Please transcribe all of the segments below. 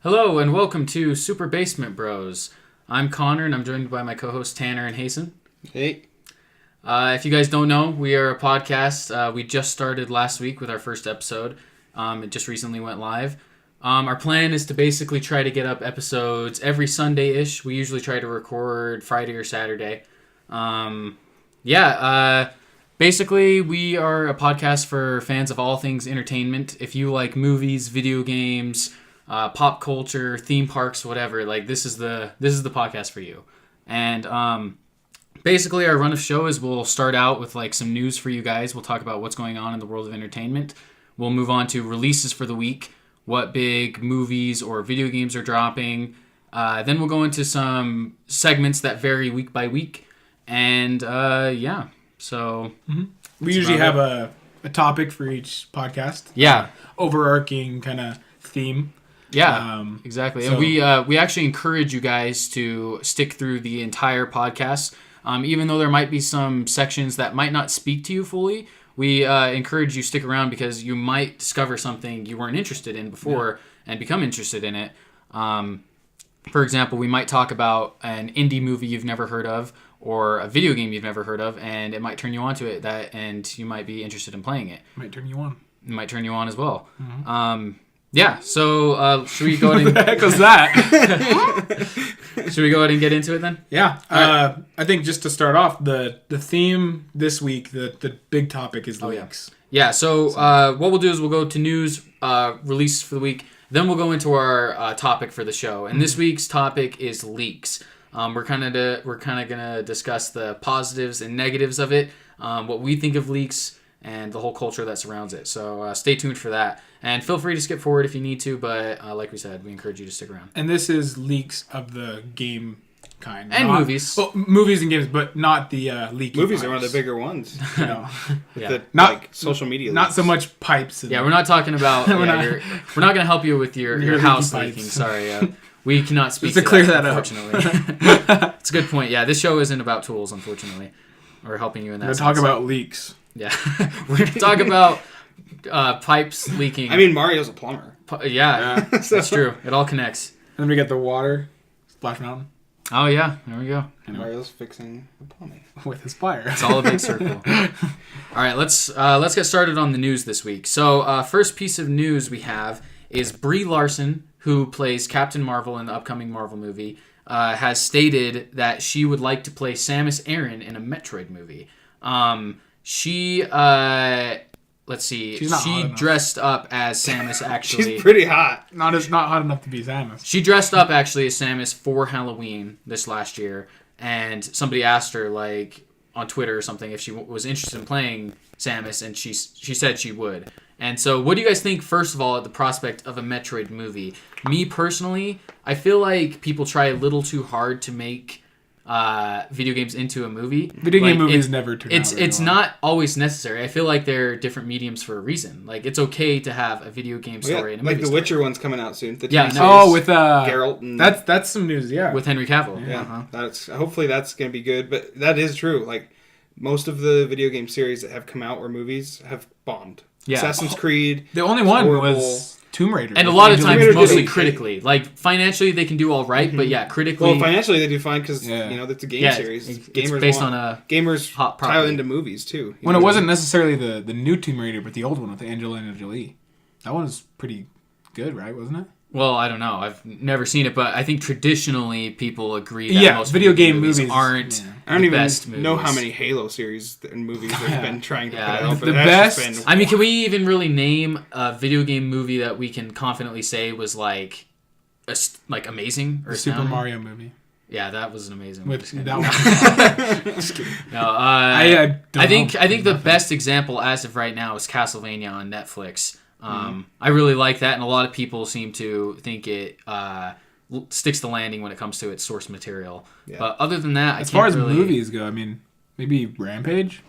Hello and welcome to Super Basement Bros. I'm Connor and I'm joined by my co-hosts Tanner and Hasten. Hey. If you guys don't know, we are a podcast. We just started last week with our first episode. It just recently went live. Our plan is to basically try to get up episodes every Sunday-ish. We usually try to record Friday or Saturday. Basically, we are a podcast for fans of all things entertainment. If you like movies, video games, pop culture, theme parks, whatever, like this is the podcast for you. And basically our run of show is we'll start out with like some news for you guys. We'll talk about what's going on in the world of entertainment. We'll move on to releases for the week, what big movies or video games are dropping. Then we'll go into some segments that vary week by week. And so we usually have a topic for each podcast. Yeah. Overarching kind of theme. Yeah, exactly. And we actually encourage you guys to stick through the entire podcast. Even though there might be some sections that might not speak to you fully, we encourage you to stick around because you might discover something you weren't interested in before and become interested in it. For example, we might talk about an indie movie you've never heard of or a video game you've never heard of, and it might turn you on to it, and you might be interested in playing it. Might turn you on. It might turn you on as well. Mm-hmm. Should we go ahead and... What the heck was that? Should we go ahead and get into it then? Yeah. Right. I think just to start off, the theme this week, the big topic is leaks. Yeah, so what we'll do is we'll go to news, release for the week, then we'll go into our topic for the show. And this week's topic is leaks. We're kind of going to discuss the positives and negatives of it, what we think of leaks, and the whole culture that surrounds it. So stay tuned for that. And feel free to skip forward if you need to, but like we said, we encourage you to stick around. And this is leaks of the game kind. And movies. Well, movies and games, but not the leaky Movies pipes. are one of the bigger ones. Yeah. Not like social media Not leaks. so much pipes. Yeah, we're not talking about... we're not going to help you with your house pipes. leaking. Sorry. We cannot speak Just to clear that up. Unfortunately. It's a good point. Yeah, this show isn't about tools, unfortunately. We're helping you in that We're sense. talking about leaks. Yeah. We're going to talk about pipes leaking. I mean, Mario's a plumber. Yeah, that's true. It all connects. Then we get the water, Splash Mountain, Oh, yeah. There we go. Mario's fixing the plumbing. with his fire. It's all a big circle. All right, let's get started on the news this week. So, first piece of news we have is Brie Larson, who plays Captain Marvel in the upcoming Marvel movie, has stated that she would like to play Samus Aran in a Metroid movie. She dressed up as Samus, actually. She's pretty hot. Not hot enough to be Samus. She dressed up, actually, as Samus for Halloween this last year, and somebody asked her, like, on Twitter or something, if she was interested in playing Samus, and she said she would. And so, what do you guys think, first of all, at the prospect of a Metroid movie? Me, personally, I feel like people try a little too hard to make video games into a movie. Video game movies never turn out It's not always necessary. I feel like they're different mediums for a reason. Like, it's okay to have a video game story in a movie. Like the Witcher one's coming out soon. The Yeah, TV no. series, with Geralt and... That's some news, yeah. With Henry Cavill. Yeah, hopefully that's going to be good. But that is true. Like, most of the video game series that have come out or movies have bombed. Yeah. Assassin's Creed. The only one was Tomb Raider. And a lot of times, Raider mostly did. critically. Like, financially, they can do all right, but yeah, critically... Well, financially they do fine because, it's a game series. It's Gamers based on a gamers hot tie property. into movies, too. When it wasn't necessarily the new Tomb Raider, but the old one with Angelina Jolie. That one was pretty good, right? Wasn't it? Well, I don't know. I've never seen it, but I think traditionally people agree that most video game movies aren't I don't the even best movies. know how many Halo series and movies they've been trying to put out. But The that's best- just been... I mean, can we even really name a video game movie that we can confidently say was like amazing or The Super astounding? Mario movie. Yeah, that was an amazing Which, movie. that one. Just kidding. No, I think the best example as of right now is Castlevania on Netflix. I really like that, and a lot of people seem to think it sticks the landing when it comes to its source material. Yeah. But other than that, as far as movies go, I mean, maybe Rampage.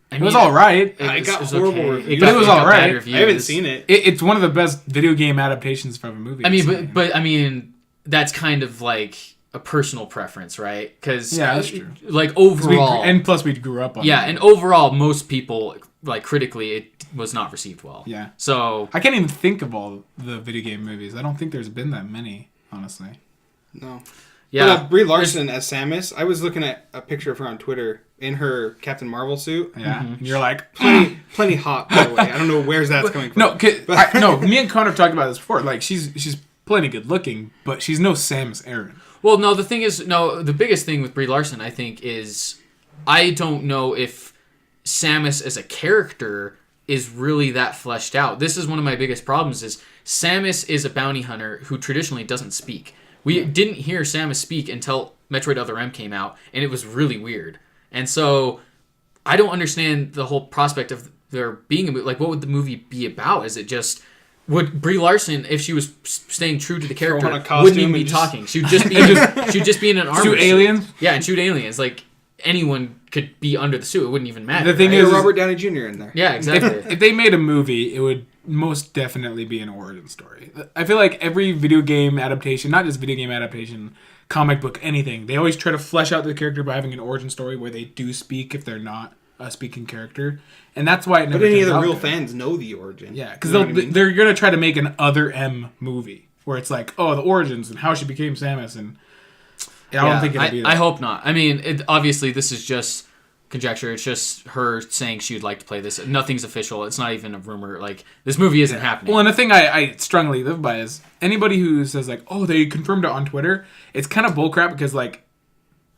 It was all right. It got horrible reviews. But it was all right. I haven't seen it. It's one of the best video game adaptations from a movie. I mean, but I mean, that's kind of like a personal preference, right? Because that's true. Like overall, and plus we grew up on. Yeah, and overall, most people like critically, it was not received well. Yeah. So I can't even think of all the video game movies. I don't think there's been that many, honestly. No. yeah, But, Brie Larson as Samus, I was looking at a picture of her on Twitter in her Captain Marvel suit. Yeah. And you're like, Plenty hot, by the way. I don't know where's that's coming from. no, me and Connor have talked about this before. Like, she's plenty good looking, but she's no Samus Aran. Well, no, the thing is, the biggest thing with Brie Larson, I think, is I don't know if Samus as a character is really that fleshed out. This is one of my biggest problems is Samus is a bounty hunter who traditionally doesn't speak. We didn't hear Samus speak until Metroid Other M came out, and it was really weird. And so I don't understand the whole prospect of there being a movie. Like, what would the movie be about? Is it just... Would Brie Larson, if she was staying true to the character, wouldn't even be talking? She would just be she'd just be in an armor Shoot suit. aliens? Yeah, and shoot aliens. Like, anyone could be under the suit. It wouldn't even matter. The thing right? is, Robert Downey Jr. in there. Yeah, exactly. if they made a movie, it would most definitely be an origin story. I feel like every video game adaptation, not just video game adaptation, comic book, anything, they always try to flesh out the character by having an origin story where they do speak if they're not a speaking character. And that's why it never But any of turns the out real good. fans know the origin. Yeah, because You know what I mean? they're going to try to make an Other M movie where it's like, oh, the origins and how she became Samus. And I don't think it'll be that. I hope not. I mean, obviously, this is just conjecture. It's just her saying she would like to play this. Nothing's official. It's not even a rumor. Like, this movie isn't happening. Well, and the thing I strongly live by is anybody who says, like, oh, they confirmed it on Twitter, it's kind of bullcrap because, like,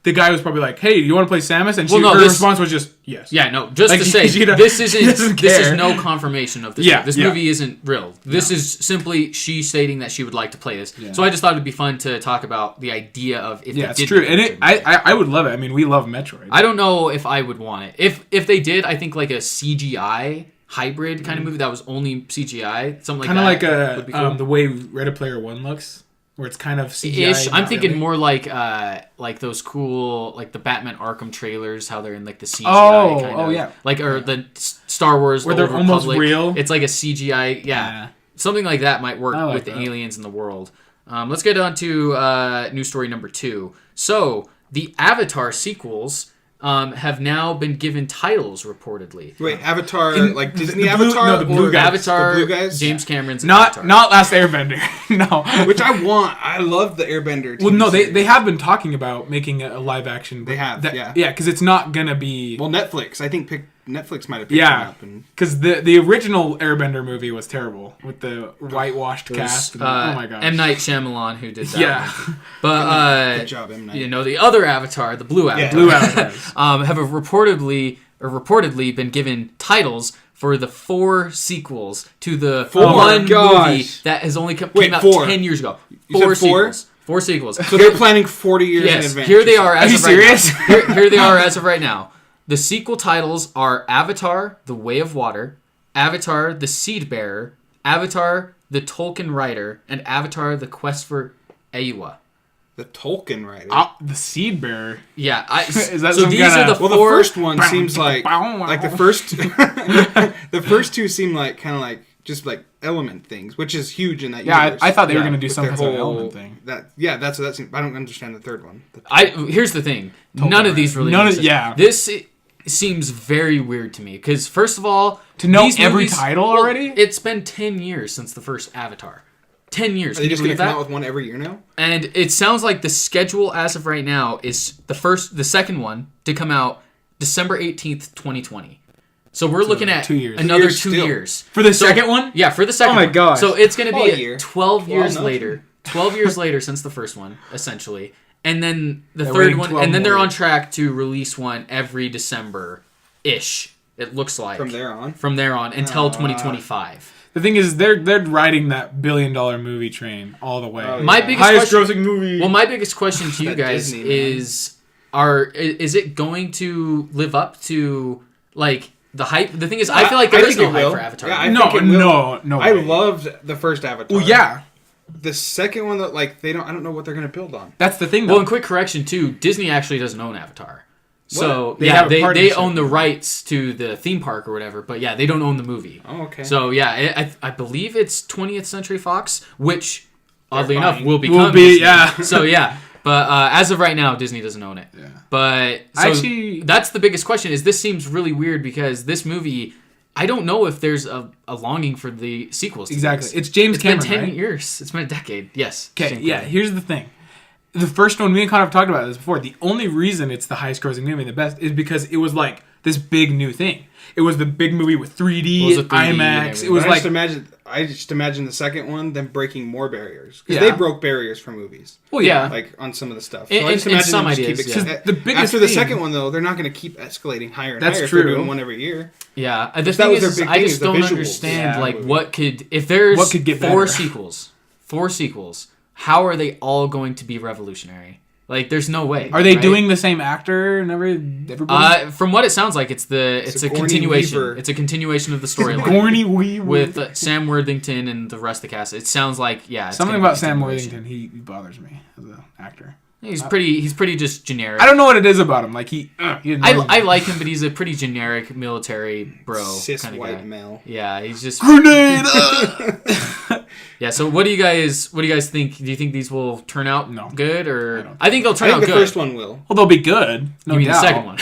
the guy was probably like, hey, you want to play Samus? And her response was just, yes. Yeah, no, just Like, to say, she this is care. no confirmation of this. Yeah, This yeah. movie isn't real. This is simply she stating that she would like to play this. Yeah. So I just thought it'd be fun to talk about the idea of if Yeah, they it's did true. make And a I would love it. I mean, we love Metroid. I don't know if I would want it. If they did, I think like a CGI hybrid kind of movie that was only CGI, something like Kind of that. like would be cool. the way Ready Player One looks, where it's kind of CGI. Ish. I'm not thinking really. more like those cool like the Batman Arkham trailers, how they're in like the CGI kind of, yeah. like or the Star Wars Where the they're Old almost Republic. real. It's like a CGI, Yeah. something like that might work I like with the that. aliens in the world. Let's get on to news story number 2. So the Avatar sequels have now been given titles reportedly. Wait, Avatar, like Disney the blue- Avatar? no, the blue or guys. Avatar, The blue guys? James Cameron's Not Avatar. Last Airbender. No. Which I want. I love the Airbender TV Well, no, series. they have been talking about making a live action. They have, yeah. Yeah, because it's not going to be... Well, Netflix. I think Netflix might have picked Yeah, them up. And because the original Airbender movie was terrible with the whitewashed cast. And, oh my gosh. M. Night Shyamalan who did that Yeah. one. But good job, M. Night. the other Avatar, the blue Avatar, Blue Avatars. have reportedly been given titles for the 4 sequels to the one movie gosh. that has only came out 4. 10 years ago. You 4 said 4? sequels. 4 sequels. So they're planning 40 years in Yes, advance. here they are. Are As you of right serious? now. Here they are as of right now. The sequel titles are Avatar: The Way of Water, Avatar: The Seed Bearer, Avatar: The Tolkien Writer, and Avatar: The Quest for Eywa. The Tolkien writer. The Seed Bearer. Yeah, Is that so some these kinda- are the Well, the 4. first one seems like the first. The first 2 seem like kind of like just like element things, which is huge in that Yeah, universe. I thought they were going to do With some their kind of whole- element thing. That's what that seems. I don't understand the third one. Here's the thing. None of these really. None of- make sense. yeah. This seems very weird to me because first of all, To know these every movies- title well, already? It's been 10 years since the first Avatar. 10 years. Are they Can you just going believe to come that? out with one every year now? And it sounds like the schedule as of right now is the second one to come out December 18th, 2020. So we're looking at 2 years. another 2 years 2 still. years. For the second one? Yeah, for the second Oh my one. gosh. So it's going to Well, a be year. 12 years no. later. 12 years later since the first one, essentially. And then the They're third waiting one, 12 and then they're more on years. track to release one every December-ish, it looks like. From there on? From there on, until 2025. The thing is, they're riding that $1 billion movie train all the way. Oh, yeah. My biggest Highest question, grossing movie. well, my biggest question to you That guys Disney, man. is it going to live up to, like, the hype? The thing is, I feel like there is think no it hype will. for Avatar. Yeah, I no, think it will. no I way. loved the first Avatar. Well, yeah. The second one, that like I don't know what they're going to build on. That's the thing, though. Well, in quick correction, too, Disney actually doesn't own Avatar. So, They yeah, have a they partnership. own the rights to the theme park or whatever, but yeah, they don't own the movie. Oh, okay. So, yeah, I believe it's 20th Century Fox, which, oddly enough, buying. will become be, Disney. yeah. So, yeah. But as of right now, Disney doesn't own it. Yeah. But so Actually- that's the biggest question. Is this seems really weird because this movie I don't know if there's a longing for the sequels. To Exactly. This. It's James Cameron, It's been 10 right? years. It's been a decade. Yes. Okay, James yeah, Cameron. here's the thing. The first one, me and Connor have talked about this before. The only reason it's the highest grossing movie and the best is because it was like this big new thing. It was the big movie with 3D, It was a 3D and IMAX. everything. It was like I just imagine the second one them breaking more barriers because Yeah. they broke barriers for movies. well, yeah. Like on some of the stuff. In- I just in imagine some them just ideas, keep yeah. The biggest after the thing- second one though, they're not going to keep escalating higher and That's higher. If true. they're doing one every year. Yeah. The That thing was their is, big I thing, just is the don't visuals. understand, Yeah. like, what could... If there's What could get four better? sequels, how are they all going to be revolutionary? Like, there's no way. Are they right? doing the same actor and everybody? From what it sounds like, it's a Sigourney continuation. Weaver. It's a continuation of the storyline Gorny Weaver. with Sam Worthington and the rest of the cast. It sounds like it's Something gonna be about a Sam continuation. Worthington, he bothers me as an actor. He's pretty just generic. I don't know what it is about him. Like he annoys me. I like him, but he's a pretty generic military bro Cis kind of white guy. male. Yeah, he's just Grenade. yeah. So what do you guys think? Do you think these will turn out No. good, I or don't I think they'll I turn think out the good. first one will. Well, they'll be good. No You mean the doubt. second one?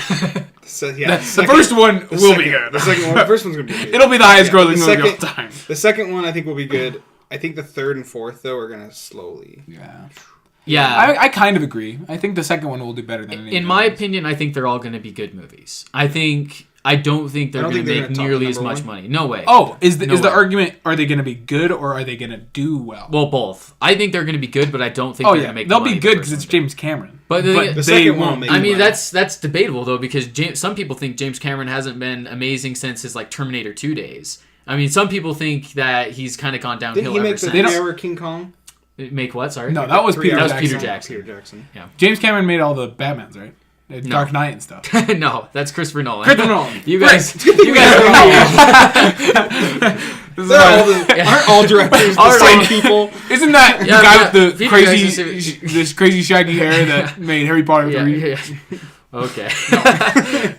So, yeah, The first one the will second- be good. The second one. The first one's gonna be good. It'll be the highest Yeah, grossing the movie of all second- time. The second one I think will be good. I think the third and fourth though are gonna slowly. Yeah. Yeah. I kind of agree. I think the second one will do better than any In of my the others. opinion, I think they're all going to be good movies. I don't think they're I don't going think to they're make gonna top nearly as number much one. money. No way. Oh, is the No way. argument, are they going to be good or are they going to do well? Well, both. I think they're going to be good, but I don't think Oh they're yeah, going to make. they'll the money be the good first because it's one did. James Cameron. But The they second one will won't. make I mean, money. that's debatable though, because some people think James Cameron hasn't been amazing since his like Terminator 2 days. I mean, some people think that he's kind of gone downhill Didn't he ever make the since. They don't- three-hour King Kong? Make what? Sorry. No, that was Peter That was Jackson. Peter Jackson. Peter Jackson. James Cameron made all the Batmans, right? Dark Knight and stuff. No, that's Christopher Nolan. Christopher Nolan. You guys, Great. you guys are This is Aren't all directors All the same right. people? Isn't that Yeah, the guy but with the Peter crazy, Jackson- this crazy shaggy hair that made Harry Potter Yeah, 3? yeah. Okay.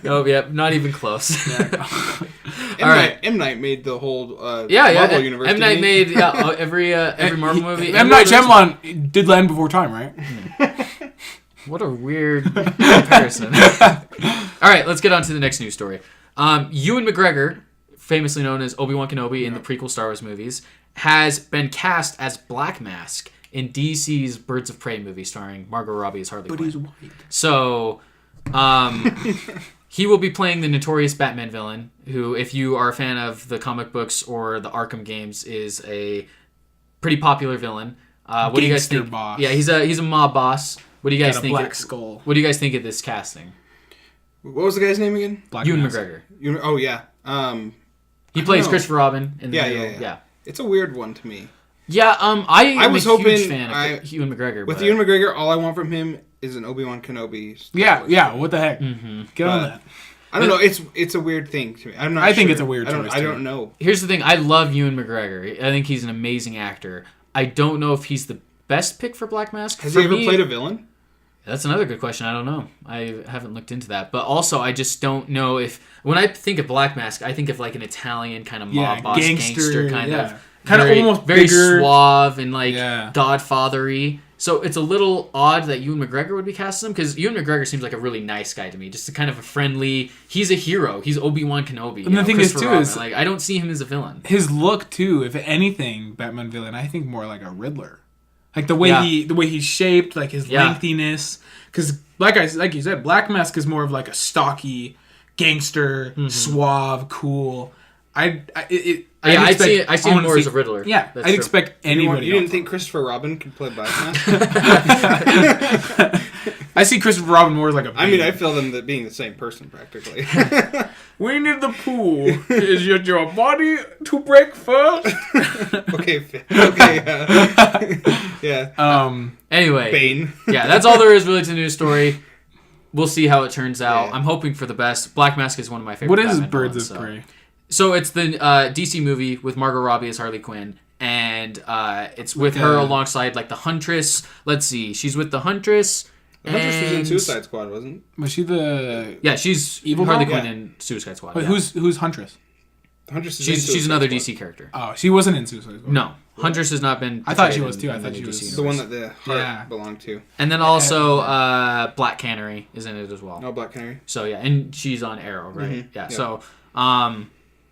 No, yeah, not even close. M. All right. M. Night made the whole Yeah, Marvel yeah. universe. M. Night didn't he? made every Marvel movie. M. Night Shyamalan did Land Before Time, right? What a weird comparison. All right, let's get on to the next news story. Ewan McGregor, famously known as Obi-Wan Kenobi in the prequel Star Wars movies, has been cast as Black Mask in DC's Birds of Prey movie starring Margot Robbie as Harley Quinn. white. So, he will be playing the notorious Batman villain, who, if you are a fan of the comic books or the Arkham games, is a pretty popular villain. What do you guys Gangster think? boss. Yeah, he's a mob boss. What do you guys Got a think? black skull. What do you guys think of this casting? What was the guy's name again? Black Ewan Mask. McGregor. Oh yeah. He plays know. Christopher Robin in the Yeah, new- yeah. It's a weird one to me. I was am a hoping huge fan of Ewan McGregor. With but Ewan McGregor, all I want from him is an Obi-Wan Kenobi. Star Yeah, Wars. yeah. What the heck? Mm-hmm. Get on But- that. I don't know. It's a weird thing to me. I'm not. I think sure. it's a weird choice, I too. don't know. Here's the thing. I love Ewan McGregor. I think he's an amazing actor. I don't know if he's the best pick for Black Mask. Has For he ever me, played a villain? That's another good question. I don't know. I haven't looked into that. But also, I just don't know if... When I think of Black Mask, I think of like an Italian kind of mob boss, gangster kind of... Kind of very- almost very bigger. suave and like Yeah. Godfather-y. So it's a little odd that Ewan McGregor would be cast as him, because Ewan McGregor seems like a really nice guy to me. Just a kind of a friendly... He's a hero. He's Obi-Wan Kenobi. And the thing is, Christopher too, Robin. is- like, I don't see him as a villain. His look too. If anything, Batman villain, I think more like a Riddler. Like the way Yeah. he's shaped, like his Yeah. lengthiness. Because like you said, Black Mask is more of like a stocky gangster, suave, cool. I see him more as a Riddler. Yeah, That's I'd true. expect anybody. You didn't else. think Christopher Robin could play Batman? I see Christopher Robin more as like a. I mean, baby. I feel them being the same person practically. Winnie the Pooh, is your body to break first? okay, yeah. Anyway, Bane. yeah, that's all there is really to the news story. We'll see how it turns out. Yeah. I'm hoping for the best. Black Mask is one of my favorite. What is Batman Birds villains, of Prey? So it's the DC movie with Margot Robbie as Harley Quinn, and it's with her alongside like the Huntress. Let's see, she's with the Huntress. The Huntress was in and- Suicide Squad, wasn't? Was she the? Yeah, she's Evil Harley girl? Quinn Yeah. in Suicide Squad. Wait, yeah. who's Huntress? The Huntress is in She's Suicide another Squad. DC character. Oh, she wasn't in Suicide Squad. No, Huntress has not been. I thought she portrayed was, too. I in thought the she DC was- It's the universe. one that the heart Yeah. belonged to. And then also Black Canary is in it as well. No, Black Canary. So yeah, and she's on Arrow, right? Mhm. Yeah. Yeah. So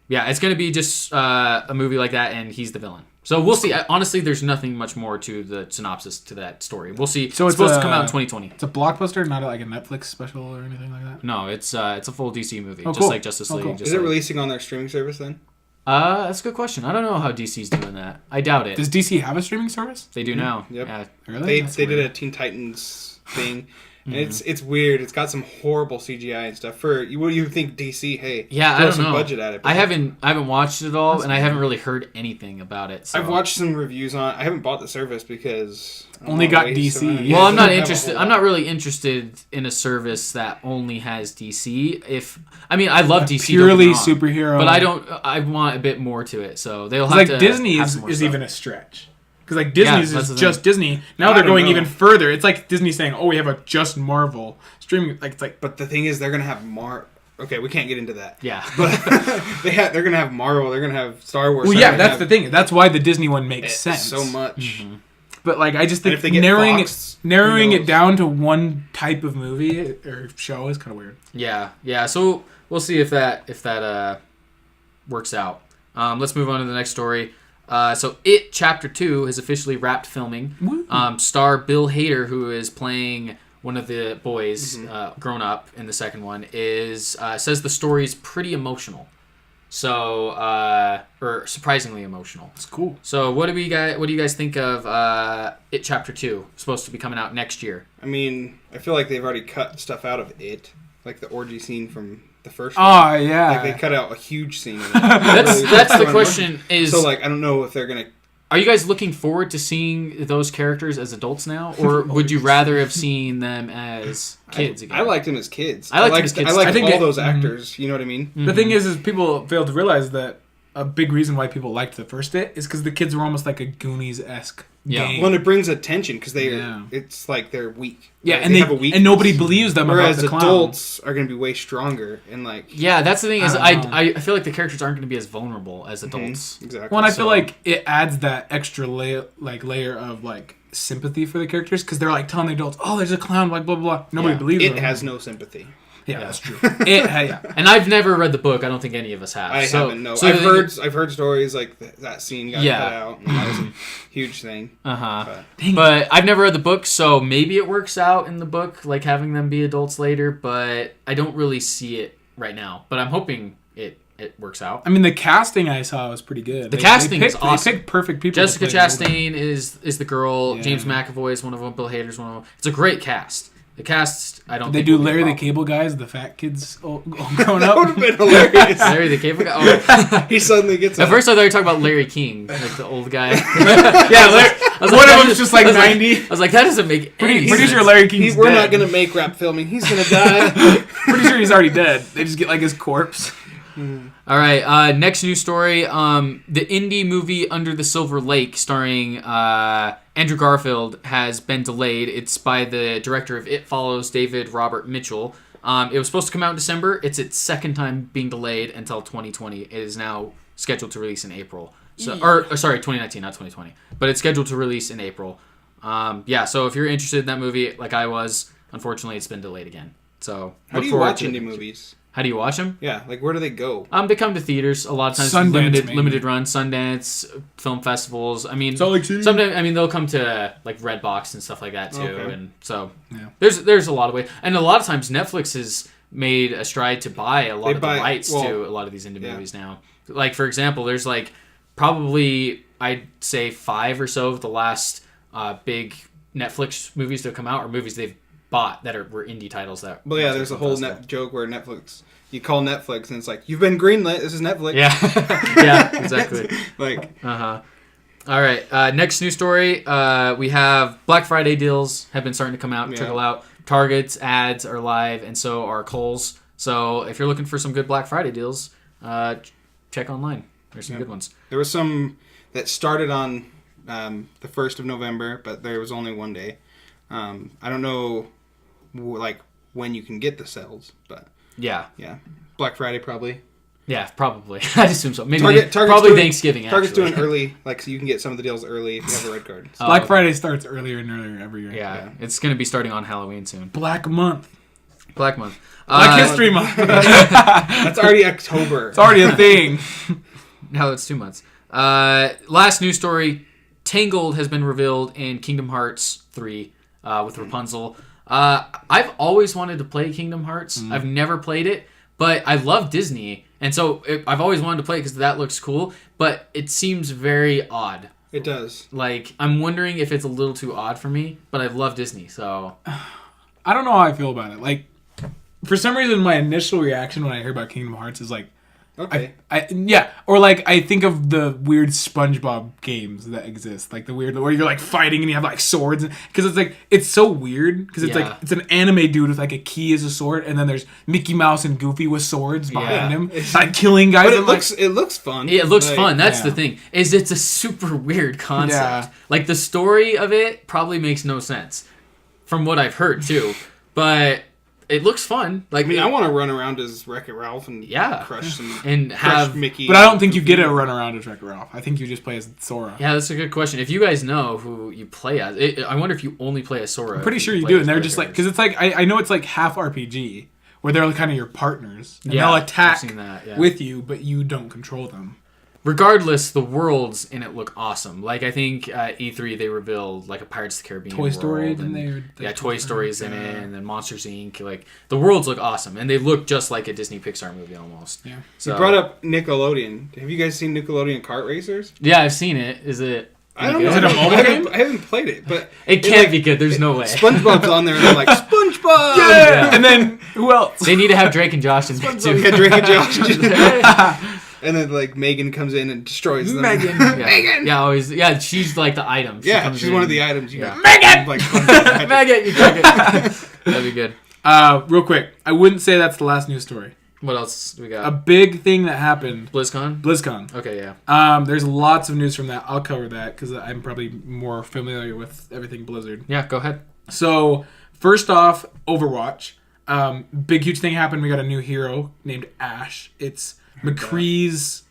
Yeah, it's going to be just a movie like that, and he's the villain. So we'll see. Honestly, there's nothing much more to the synopsis to that story. We'll see. So it's supposed to come out in 2020. It's a blockbuster, not like a Netflix special or anything like that? No, it's a full DC movie, Oh, just cool. like Justice League. Cool. Just Is it like, releasing on their streaming service then? That's a good question. I don't know how DC's doing that. I doubt it. Does DC have a streaming service? They do now. Yep. Yeah. Really? They did a Teen Titans thing. And it's weird. It's got some horrible CGI and stuff. For you think DC? Hey, Yeah, I throw don't some know. budget at it. I haven't watched it all, and I haven't really heard anything about it. So. I've watched some reviews on. I haven't bought the service because I don't Only wanna got waste DC. some- Well, I'm not I don't have a interested. whole I'm lot. not really interested in a service that only has DC. I love DC, don't get Purely me wrong, superhero. but I don't. I want a bit more to it. So they'll have Like to. Disney have is some more is stuff. even a stretch. Because like Disney's that's is the just Disney. Now I they're don't going know. even further. It's like Disney saying, "Oh, we have a just Marvel streaming." Like it's like But the thing is, they're gonna have Okay, we can't get into that. Yeah. But they're gonna have Marvel. They're gonna have Star Wars. well, they're yeah, gonna that's have the thing. That's why the Disney one makes sense so much. But like, I just And think if they get narrowing Fox, narrowing who it knows? down to one type of movie or show is kind of weird. Yeah. So we'll see if that works out. Let's move on to the next story. So It Chapter 2 has officially wrapped filming. Woo. Star Bill Hader, who is playing one of the boys grown up in the second one, says the story is pretty emotional. So, or surprisingly emotional. It's cool. So what do you guys think of It Chapter 2? Supposed to be coming out next year. I mean, I feel like they've already cut stuff out of it, like the orgy scene from the first. Oh yeah. Like they cut out a huge scene. Of it. That's the question. Is So like I don't know if they're gonna. are you guys looking forward to seeing those characters as adults now, or would you rather have seen them as kids again? I liked them as kids. I liked them as kids, I liked I think all it- those actors. You know what I mean? The thing is people fail to realize that a big reason why people liked the first It is because the kids were almost like a Goonies-esque Yeah. game. Well, and it brings attention because Yeah. it's like they're weak. Yeah, Like, and have a weakness. and nobody believes them Whereas about the clown. adults are going to be way stronger and like. Yeah, that's the thing. Is I don't know. I feel like the characters aren't going to be as vulnerable as adults. Exactly. Well, and I So- feel like it adds that extra layer of like sympathy for the characters because they're like telling the adults, "Oh, there's a clown," like blah blah blah. Nobody Yeah. believes It them. has no sympathy. Yeah, that's true. Yeah. And I've never read the book. I don't think any of us have. I So- haven't. No, so I've the thing- heard heard stories like that scene got Yeah. cut out. And that was a huge thing. Uh-huh. But But I've never read the book, so maybe it works out in the book, like having them be adults later, but I don't really see it right now. But I'm hoping it works out. I mean, the casting I saw was pretty good. The casting is picked, awesome. They picked perfect people. Jessica to play the older- Chastain is the girl. Yeah. James McAvoy is one of them. Bill Hader's one of them. It's a great cast. The cast, I don't Did they think do will be a Larry the problem. Cable Guys, the fat kids growing that would up? have been hilarious. Larry the Cable Guy? Oh. He suddenly gets At up. first I thought you were talking about Larry King, like the old guy. Yeah, Larry, I was one that of them's just like I was 90. I was like, that doesn't make any Pretty sense. sure Larry King's We're dead. not going to make rap filming. He's going to die. Pretty sure he's already dead. They just get like his corpse. All right, next news story. The indie movie Under the Silver Lake, starring Andrew Garfield, has been delayed. It's by the director of It Follows, David Robert Mitchell. It was supposed to come out in December. It's its second time being delayed until 2020. It is now scheduled to release in April. So, or sorry, 2019, not 2020. But it's scheduled to release in April. So if you're interested in that movie, like I was, unfortunately, it's been delayed again. So How look do you forward watch to it. indie movies? How do you watch them? Yeah, like where do they go? They come to theaters a lot of times. Sundance, maybe. Limited run, Sundance, film festivals. I mean, Salt Lake City. sometimes they'll come to like Redbox and stuff like that too. Okay. And so Yeah. there's a lot of ways, and a lot of times Netflix has made a stride to buy a lot They of buy- the rights well, to a lot of these indie yeah. movies now. Like for example, there's like probably I'd say 5 or so of the last big Netflix movies to come out, or movies they've bought that were indie titles that. Well, yeah, there's a whole joke where Netflix, you call Netflix and it's like, you've been greenlit. This is Netflix. Yeah, yeah, exactly. Like, Uh-huh. All right. Next news story. We have Black Friday deals have been starting to come out, Yeah. trickle out. Target's ads are live, and so are Kohl's. So if you're looking for some good Black Friday deals, check online. There's some good ones. there was some that started on the 1st of November, but there was only one day. I don't know, like, when you can get the sales, but Yeah. yeah. Black Friday, probably. Yeah, probably. I'd assume so. Maybe Target's probably doing- Thanksgiving, Target's actually. doing early, like, so you can get some of the deals early if you have a red card. Black okay. Friday starts earlier and earlier every year. Yeah, it's going to be starting on Halloween soon. Black Month. Black Month. Black History Month. That's already October. It's already a thing. Now it's 2 months. Last news story. Tangled has been revealed in Kingdom Hearts 3 with Rapunzel. I've always wanted to play Kingdom Hearts. I've never played it, but I love Disney. And so I've always wanted to play it because that looks cool, but it seems very odd. It does. Like, I'm wondering if it's a little too odd for me, but I love Disney, so... I don't know how I feel about it. Like, for some reason, my initial reaction when I hear about Kingdom Hearts is like, okay. Or like I think of the weird SpongeBob games that exist, like the weird where you're like fighting and you have like swords, because it's like it's so weird because it's like it's an anime dude with like a key as a sword, and then there's Mickey Mouse and Goofy with swords behind him, like killing guys. But it looks fun. Yeah, it looks fun. That's the thing. Is it's a super weird concept. Yeah. Like the story of it probably makes no sense, from what I've heard too, but. It looks fun. Like, I want to run around as Wreck-It Ralph and crush some and have Mickey. But I don't think you get a run around as Wreck-It Ralph. I think you just play as Sora. Yeah, that's a good question. If you guys know who you play as, I wonder if you only play as Sora. I'm pretty sure you do, and they're just like because it's like I know it's like half RPG where they're kind of your partners and they'll attack with you, but you don't control them. Regardless, the worlds in it look awesome. Like, I think E3 they revealed like a Pirates of the Caribbean Toy Story, and they Toy Story's in it, and then Monsters Inc. Like, the worlds look awesome, and they look just like a Disney Pixar movie almost. Yeah. So, you brought up Nickelodeon. Have you guys seen Nickelodeon Kart Racers? Yeah, I've seen it. Is it? I don't know. Is it a mobile game? I haven't played it, but it can't be good. There's no way. SpongeBob's on there, and they're like, SpongeBob! Yeah! And then, who else? They need to have Drake and Josh in there, too. Yeah, Drake and Josh. And then, like, Megan comes in and destroys them. Megan! Megan! Yeah, always. Yeah, she's like the item. She's one of the items. You got Megan! Like, Megan! You took it. That'd be good. Real quick. I wouldn't say that's the last news story. What else do we got? A big thing that happened. BlizzCon? Okay, yeah. There's lots of news from that. I'll cover that because I'm probably more familiar with everything Blizzard. Yeah, go ahead. So, first off, Overwatch. Big, huge thing happened. We got a new hero named Ashe. It's McCree's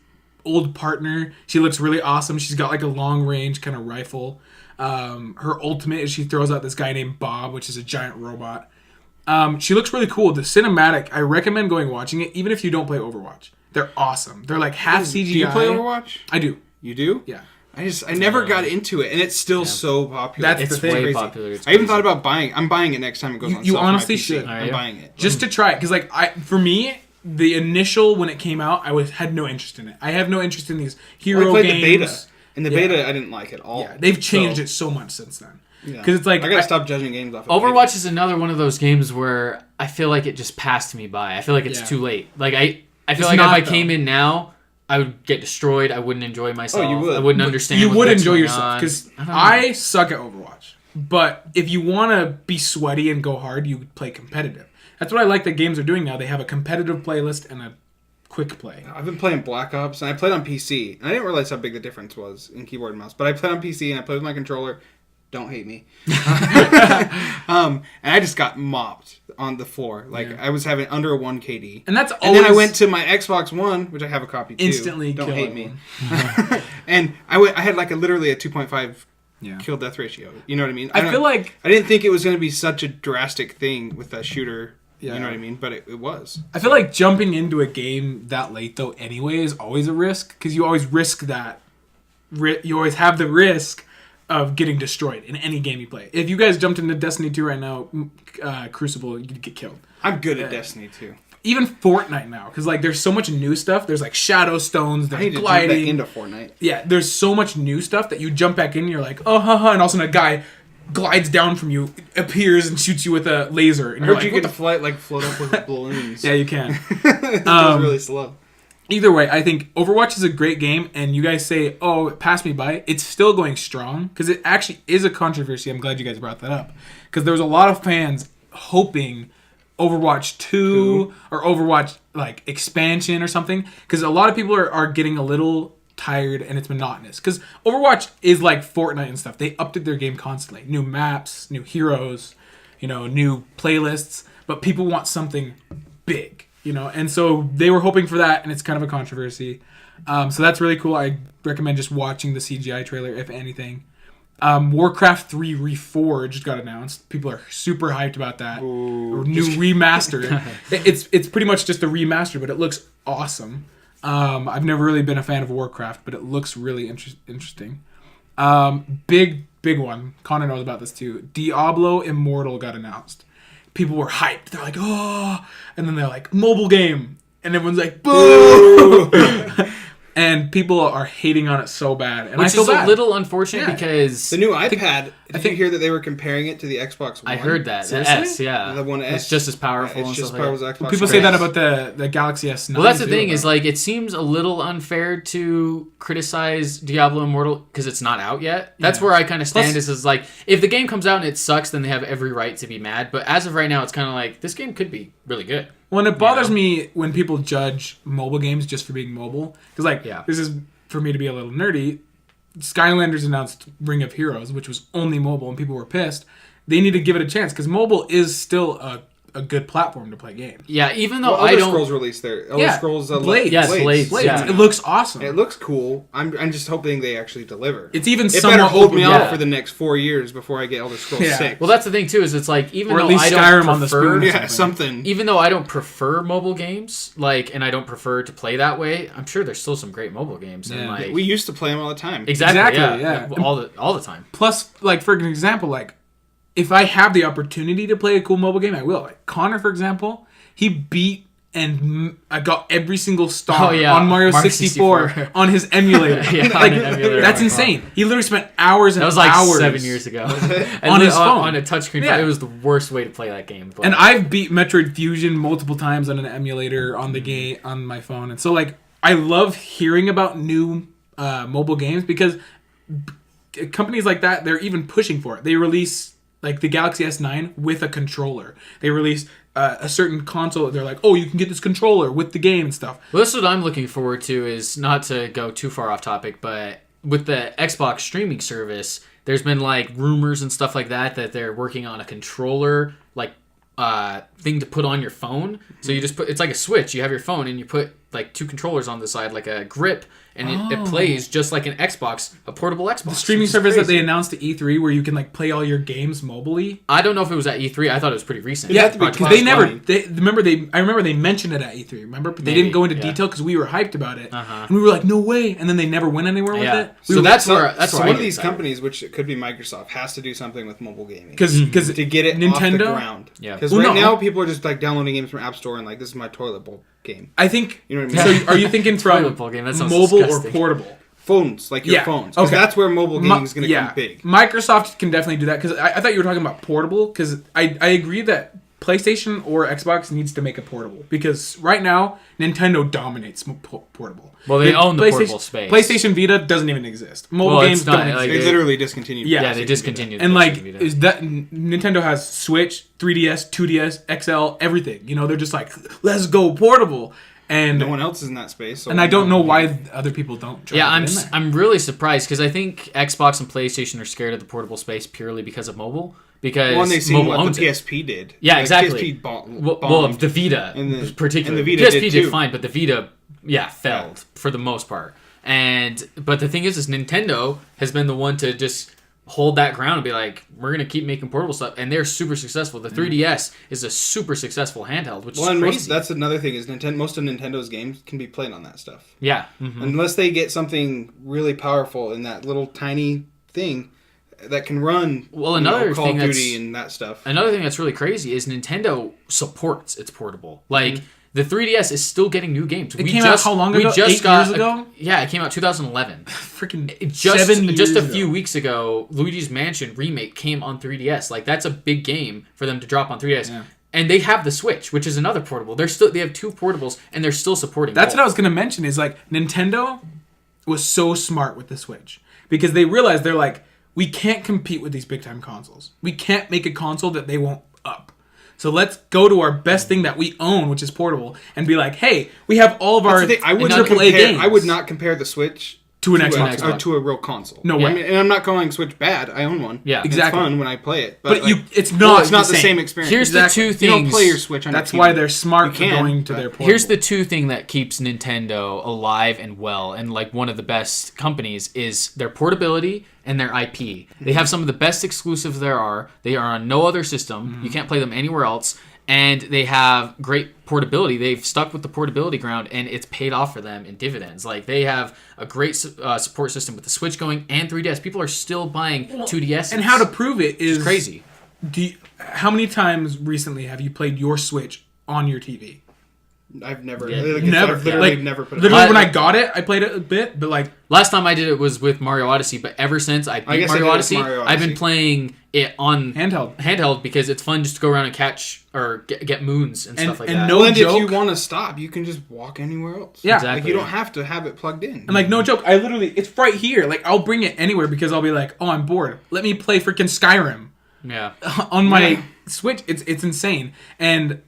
old partner. She looks really awesome. She's got like a long range kind of rifle. Her ultimate is she throws out this guy named Bob, which is a giant robot. She looks really cool. The cinematic, I recommend going watching it, even if you don't play Overwatch. They're awesome. They're like half CGI. Do you play Overwatch? I do. You do? Yeah. I never got into it, and it's still so popular. That's it's the thing. way popular. I even thought about buying. I'm buying it next time it goes on. You sale honestly for my PC. should. I'm buying it just to try it, because like for me, the initial when it came out, had no interest in it. I have no interest in these hero I played games. The beta. In the beta, I didn't like it at all. Yeah, they've changed it so much since then. Because it's like I gotta stop judging games off. Overwatch is another one of those games where I feel like it just passed me by. I feel like it's too late. Like I feel like if I came in now, I would get destroyed. I wouldn't enjoy myself. Oh, you would. I wouldn't understand. You what would the heck's enjoy going yourself because I suck at Overwatch. But if you want to be sweaty and go hard, you play competitive. That's what I like that games are doing now. They have a competitive playlist and a quick play. I've been playing Black Ops, and I played on PC. And I didn't realize how big the difference was in keyboard and mouse. But I played on PC, and I played with my controller. Don't hate me. And I just got mopped on the floor. Like, I was having under a 1 KD. And that's always... And then I went to my Xbox One, which I have a copy too. Instantly Don't hate me. And I had like literally a 2.5 kill death ratio. You know what I mean? I feel like... I didn't think it was going to be such a drastic thing with that shooter. Yeah. You know what I mean? But it was. I feel like jumping into a game that late, though, anyway, is always a risk. Because you always risk that. You always have the risk of getting destroyed in any game you play. If you guys jumped into Destiny 2 right now, Crucible, you'd get killed. I'm good at Destiny 2. Even Fortnite now, because like there's so much new stuff. There's like shadow stones. There's I need to gliding. jump back into Fortnite. Yeah, there's so much new stuff that you jump back in and you're like, oh, and all of a sudden a guy glides down from you, appears and shoots you with a laser. And I you're heard like, you get to float up with balloons. Yeah, you can. It goes really slow. Either way, I think Overwatch is a great game, and you guys say, oh, it passed me by. It's still going strong, because it actually is a controversy. I'm glad you guys brought that up. Because there was a lot of fans hoping Overwatch 2 or Overwatch like expansion or something, because a lot of people are getting a little tired and it's monotonous. Because Overwatch is like Fortnite and stuff. They update their game constantly. New maps, new heroes, new playlists, but people want something big. And so they were hoping for that, and it's kind of a controversy. So that's really cool. I recommend just watching the CGI trailer, if anything. Warcraft 3 Reforged got announced. People are super hyped about that. Ooh. New remaster. It's pretty much just a remaster, but it looks awesome. I've never really been a fan of Warcraft, but it looks really interesting. Big one. Connor knows about this too. Diablo Immortal got announced. People were hyped. They're like, oh, and then they're like, mobile game, and everyone's like, boo. And people are hating on it so bad. And Which I feel is bad. a little unfortunate because... The new iPad, did you hear that they were comparing it to the Xbox One? I heard that. The Seriously? S, yeah. The One S. It's just as powerful It's and just stuff as powerful like as that. Xbox People One say that S. about the Galaxy S9. Well, that's the too, thing, though. is like, it seems a little unfair to criticize Diablo Immortal because it's not out yet. That's where I kind of stand. Is like, if the game comes out and it sucks, then they have every right to be mad. But as of right now, it's kind of like, this game could be really good. Well, and it bothers me when people judge mobile games just for being mobile. Because, like, this is, for me to be a little nerdy, Skylanders announced Ring of Heroes, which was only mobile, and people were pissed. They need to give it a chance, because mobile is still a good platform to play games. Yeah, even though Elder I don't... Scrolls released their... Elder Scrolls... Blades. Yeah, Blades. Yeah. It looks awesome. It looks cool. I'm just hoping they actually deliver. It's even It better somewhat hold me open- off for the next 4 years before I get Elder Scrolls 6. Well, that's the thing, too, is it's like, even Or at though least I don't Skyrim on the prefer... spoon. Yeah, something. Even though I don't prefer mobile games, like, and I don't prefer to play that way, I'm sure there's still some great mobile games. And, like, We used to play them all the time. Exactly, yeah. All the time. Plus, like, for an example, like, if I have the opportunity to play a cool mobile game, I will. Like, Connor, for example, he beat and I got every single star on Mario 64 on his emulator. On an emulator. That's insane. He literally spent hours and That was like hours 7 years ago. And on his phone. On a touchscreen. Yeah. It was the worst way to play that game. But. And I've beat Metroid Fusion multiple times on an emulator on the game on my phone. And so, like, I love hearing about new mobile games because companies like that, they're even pushing for it. They release, like, the Galaxy S9 with a controller. They release a certain console. They're like, oh, you can get this controller with the game and stuff. Well, that's what I'm looking forward to, is not to go too far off topic, but with the Xbox streaming service, there's been, like, rumors and stuff like that they're working on a controller, like, thing to put on your phone. So you just put, it's like a Switch. You have your phone and you put, like, two controllers on the side, like a grip, and it plays just like an Xbox, a portable Xbox. The streaming service that they announced at E3 where you can, like, play all your games mobily. I don't know if it was at E3. I thought it was pretty recent. Yeah, Because they never. I remember they mentioned it at E3. Remember, but they didn't go into detail because we were hyped about it, and we were like, "No way!" And then they never went anywhere with it. So that's where one of these companies, which it could be Microsoft, has to do something with mobile gaming because to get it off the ground. Yeah, because now people are just, like, downloading games from App Store and, like, this is my toilet bowl game. I think. You know what I mean? So are you thinking from game. That sounds mobile disgusting. or portable? Phones, like your phones. Because that's where mobile gaming is going to come big. Microsoft can definitely do that, because I thought you were talking about portable, because I agree that PlayStation or Xbox needs to make a portable, because right now Nintendo dominates portable. Well, they own the portable space. PlayStation Vita doesn't even exist. Mobile games don't exist. They literally discontinued. Yeah, they discontinued. And, like, is that Nintendo has Switch, 3DS, 2DS, XL, everything. You know, they're just like, let's go portable. And no one else is in that space. So and I don't know why other people don't try to get in there. I'm really surprised, because I think Xbox and PlayStation are scared of the portable space purely because of mobile. Because well, and they've seen mobile what owns the it. PSP did. Yeah, like, exactly. PSP bombed. Well, the Vita, particularly. And the Vita PSP did too. fine, but the Vita, failed for the most part. But the thing is Nintendo has been the one to just hold that ground and be like, we're going to keep making portable stuff. And they're super successful. The 3DS is a super successful handheld, which is crazy. That's another thing, is most of Nintendo's games can be played on that stuff. Yeah. Mm-hmm. Unless they get something really powerful in that little tiny thing that can run Call of Duty and that stuff. Another thing that's really crazy is Nintendo supports its portable. Like, the 3DS is still getting new games. It came out how long ago? 8 years ago? It came out 2011. Freaking 7 years Just a ago. few weeks ago, Luigi's Mansion Remake came on 3DS. Like, that's a big game for them to drop on 3DS. Yeah. And they have the Switch, which is another portable. They have two portables, and they're still supporting That's both. what I was going to mention, is, like, Nintendo was so smart with the Switch. Because they realized, they're like, we can't compete with these big-time consoles. We can't make a console that they won't up. So let's go to our best thing that we own, which is portable, and be like, hey, we have all of our AAA games. I would not compare the Switch to an to Xbox. or to a real console. No, I way. mean, and I'm not calling Switch bad. I own one. Yeah. Exactly. It's fun when I play it. But like, it's not it's not the same experience. Here's the two You things. don't play your Switch on That's your TV. why they're smart for You can, going to but their portable. Here's the two thing that keeps Nintendo alive and well, and like one of the best companies is their portability and their IP. They have some of the best exclusives there are. They are on no other system. You can't play them anywhere else. And they have great portability. They've stuck with the portability ground, and it's paid off for them in dividends. Like, they have a great support system with the Switch going and 3DS. People are still buying 2DS. And how to prove it is It's crazy. How many times recently have you played your Switch on your TV? I've never, Yeah. never, I've literally like, never put it. Literally, on. when I got it, I played it a bit, but like Last time I did it was with Mario Odyssey, but ever since I beat guess I Mario did it with Odyssey, Mario I've been Odyssey. playing it on handheld. because it's fun just to go around and catch or get moons and stuff like and that. no Well, and joke. if you want to stop, you can just walk anywhere else. Yeah. Exactly. Like, you don't have to have it plugged in. And like no joke, I literally it's right here. Like I'll bring it anywhere because I'll be like, oh, I'm bored. Let me play freaking Skyrim Yeah. on my Yeah. Switch. It's insane. And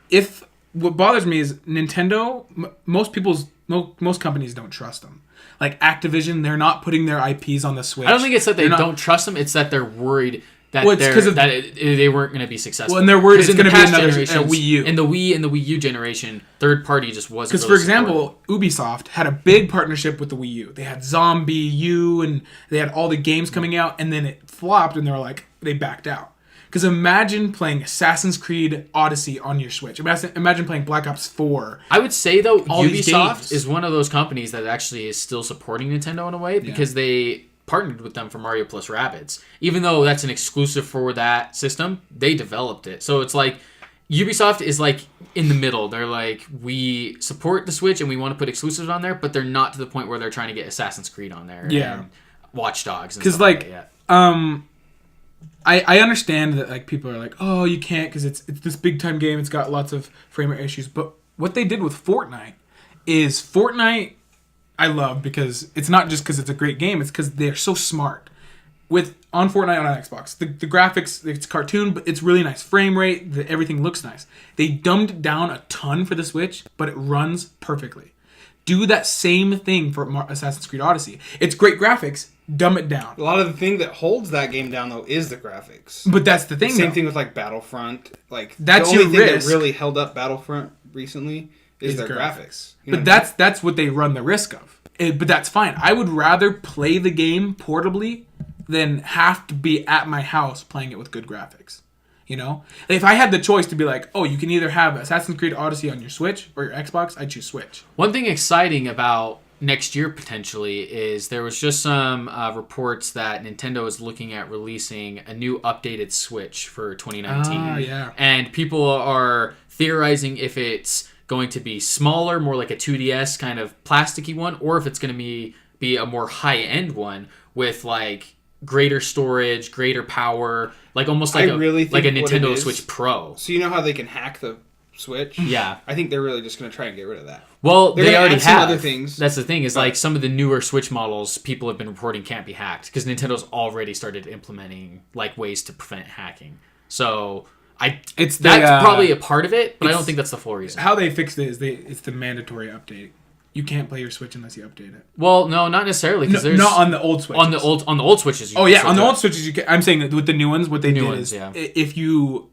if what bothers me is Nintendo. Most companies don't trust them. Like Activision, they're not putting their IPs on the Switch. I don't think it's that they They're not- don't trust them. It's that they're worried that Well, it's 'cause of- they weren't going to be successful. Well, and they're worried 'Cause it's in the gonna be past another generations, Wii U. In the Wii and the Wii U generation, third party just wasn't. Because, really for example, Ubisoft had a big partnership with the Wii U. They had Zombie U, and they had all the games coming out, and then it flopped, and they backed out. Because imagine playing Assassin's Creed Odyssey on your Switch. Imagine playing Black Ops 4. I would say, though, all these Ubisoft games. is one of those companies that actually is still supporting Nintendo in a way because they partnered with them for Mario plus Rabbids. Even though that's an exclusive for that system, they developed it. So it's like Ubisoft is like in the middle. They're like, we support the Switch and we want to put exclusives on there, but they're not to the point where they're trying to get Assassin's Creed on there. Yeah. And Watch Dogs. Because, Like that. I understand that like people are like, oh, you can't because it's this big time game. It's got lots of frame rate issues. But what they did with Fortnite is Fortnite I love because it's not just because it's a great game. It's because they're so smart. On Fortnite on Xbox, the graphics, it's cartoon, but it's really nice frame rate. Everything looks nice. They dumbed it down a ton for the Switch, but it runs perfectly. Do that same thing for Assassin's Creed Odyssey. It's great graphics. Dumb it down. A lot of the thing that holds that game down, though, is the graphics. But that's the thing. Same though. thing with like Battlefront. Like That's the only your thing risk. that really held up Battlefront recently is their graphics. You know But what that's what they run the risk of. But that's fine. I would rather play the game portably than have to be at my house playing it with good graphics. You know? If I had the choice to be like, oh, you can either have Assassin's Creed Odyssey on your Switch or your Xbox, I'd choose Switch. One thing exciting about next year potentially is there was just some reports that Nintendo is looking at releasing a new updated Switch for 2019. Ah, yeah. And people are theorizing if it's going to be smaller, more like a 2DS kind of plasticky one, or if it's going to be a more high-end one with like greater storage, greater power, like almost like I really like a think what it Nintendo is- Switch Pro. So you know how they can hack the Switch? Yeah. I think they're really just going to try and get rid of that. Well, They're they gonna already add some have other things, That's the thing is but- like some of the newer Switch models, people have been reporting can't be hacked because Nintendo's already started implementing like ways to prevent hacking. So that's probably a part of it, but I don't think that's the full reason. How they fixed it is it's the mandatory update. You can't play your Switch unless you update it. Well, no, not necessarily because there's Not on the old Switch. on the old Switches. You Oh can yeah, still on the do old it. Switches you can. I'm saying that with the new ones, what they New did ones, is yeah. if you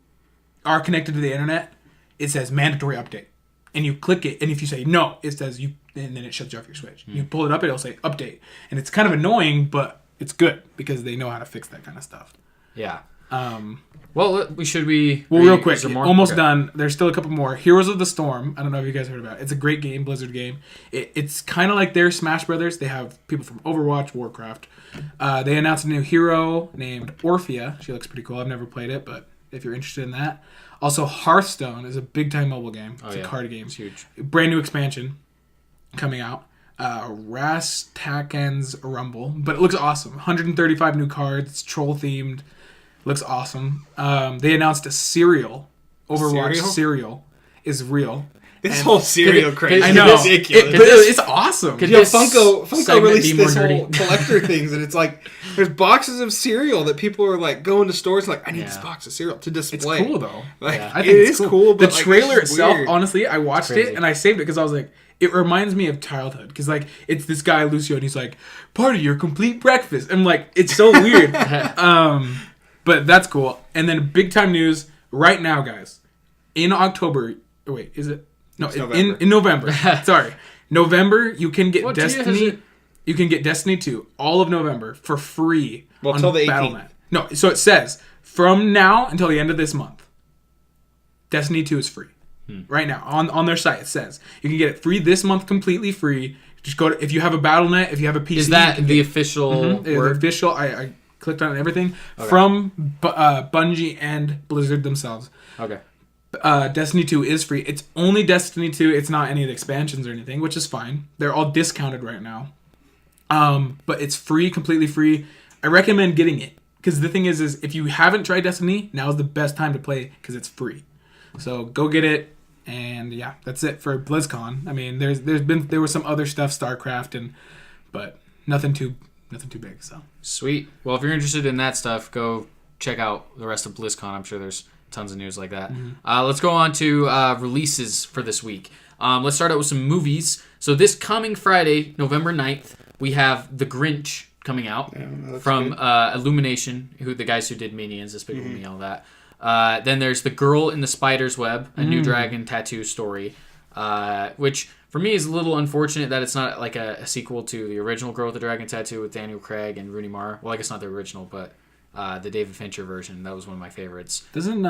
are connected to the internet, it says mandatory update, and you click it, and if you say no, it says you, and then it shuts you off your Switch. You pull it up, it'll say update, and it's kind of annoying, but it's good because they know how to fix that kind of stuff. Yeah. Um, Well, real quick, is there more? almost Okay. done. There's still a couple more. Heroes of the Storm. I don't know if you guys heard about it. It's a great game, Blizzard game. It's kind of like their Smash Brothers. They have people from Overwatch, Warcraft. They announced a new hero named Orphea. She looks pretty cool. I've never played it, but if you're interested in that. Also, Hearthstone is a big-time mobile game. It's a card game. It's huge. Brand new expansion coming out. Rastakan's Rumble. But it looks awesome. 135 new cards. It's troll-themed. Looks awesome. They announced a cereal. Overwatch cereal is real. This whole cereal craze I know. is ridiculous. It's awesome. Funko released this nerdy? whole collector things, and it's like there's boxes of cereal that people are like going to stores like, I need this box of cereal to display. It's cool though. Like, I think it's cool. but the like, trailer it's itself, weird. honestly, I watched it and I saved it because I was like, it reminds me of childhood because like it's this guy Lucio and he's like, part of your complete breakfast. I'm like, it's so weird. But that's cool. And then big time news right now, guys. In October, wait, is it? No, in November. Sorry, November. You can get Destiny. You can get Destiny 2 all of November for free. Well, until the 18th. Battle.net. No, so it says from now until the end of this month, Destiny 2 is free. Right now on their site, it says you can get it free this month, completely free. Just go to if you have a Battle.net, if you have a PC. Is that the official word? The official. I clicked on it and everything from Bungie and Blizzard themselves. Okay. Destiny 2 is free. It's only Destiny 2. It's not any of the expansions or anything, which is fine. They're all discounted right now. But it's free, completely free. I recommend getting it because the thing is if you haven't tried Destiny, now is the best time to play because it's free. So go get it. And yeah, that's it for BlizzCon. I mean, there was some other stuff, StarCraft, but nothing too big. So sweet. Well, if you're interested in that stuff, go check out the rest of BlizzCon. I'm sure there's tons of news like that. Let's go on to releases for this week. Let's start out with some movies. So this coming Friday, November 9th, we have The Grinch coming out from Illumination, the guys who did Minions, Despicable Me, all that. Then there's The Girl in the Spider's Web, a new dragon tattoo story, which for me is a little unfortunate that it's not like a sequel to the original Girl with the Dragon Tattoo with Daniel Craig and Rooney Mara. Well, I guess not the original, but the David Fincher version. That was one of my favorites. Doesn't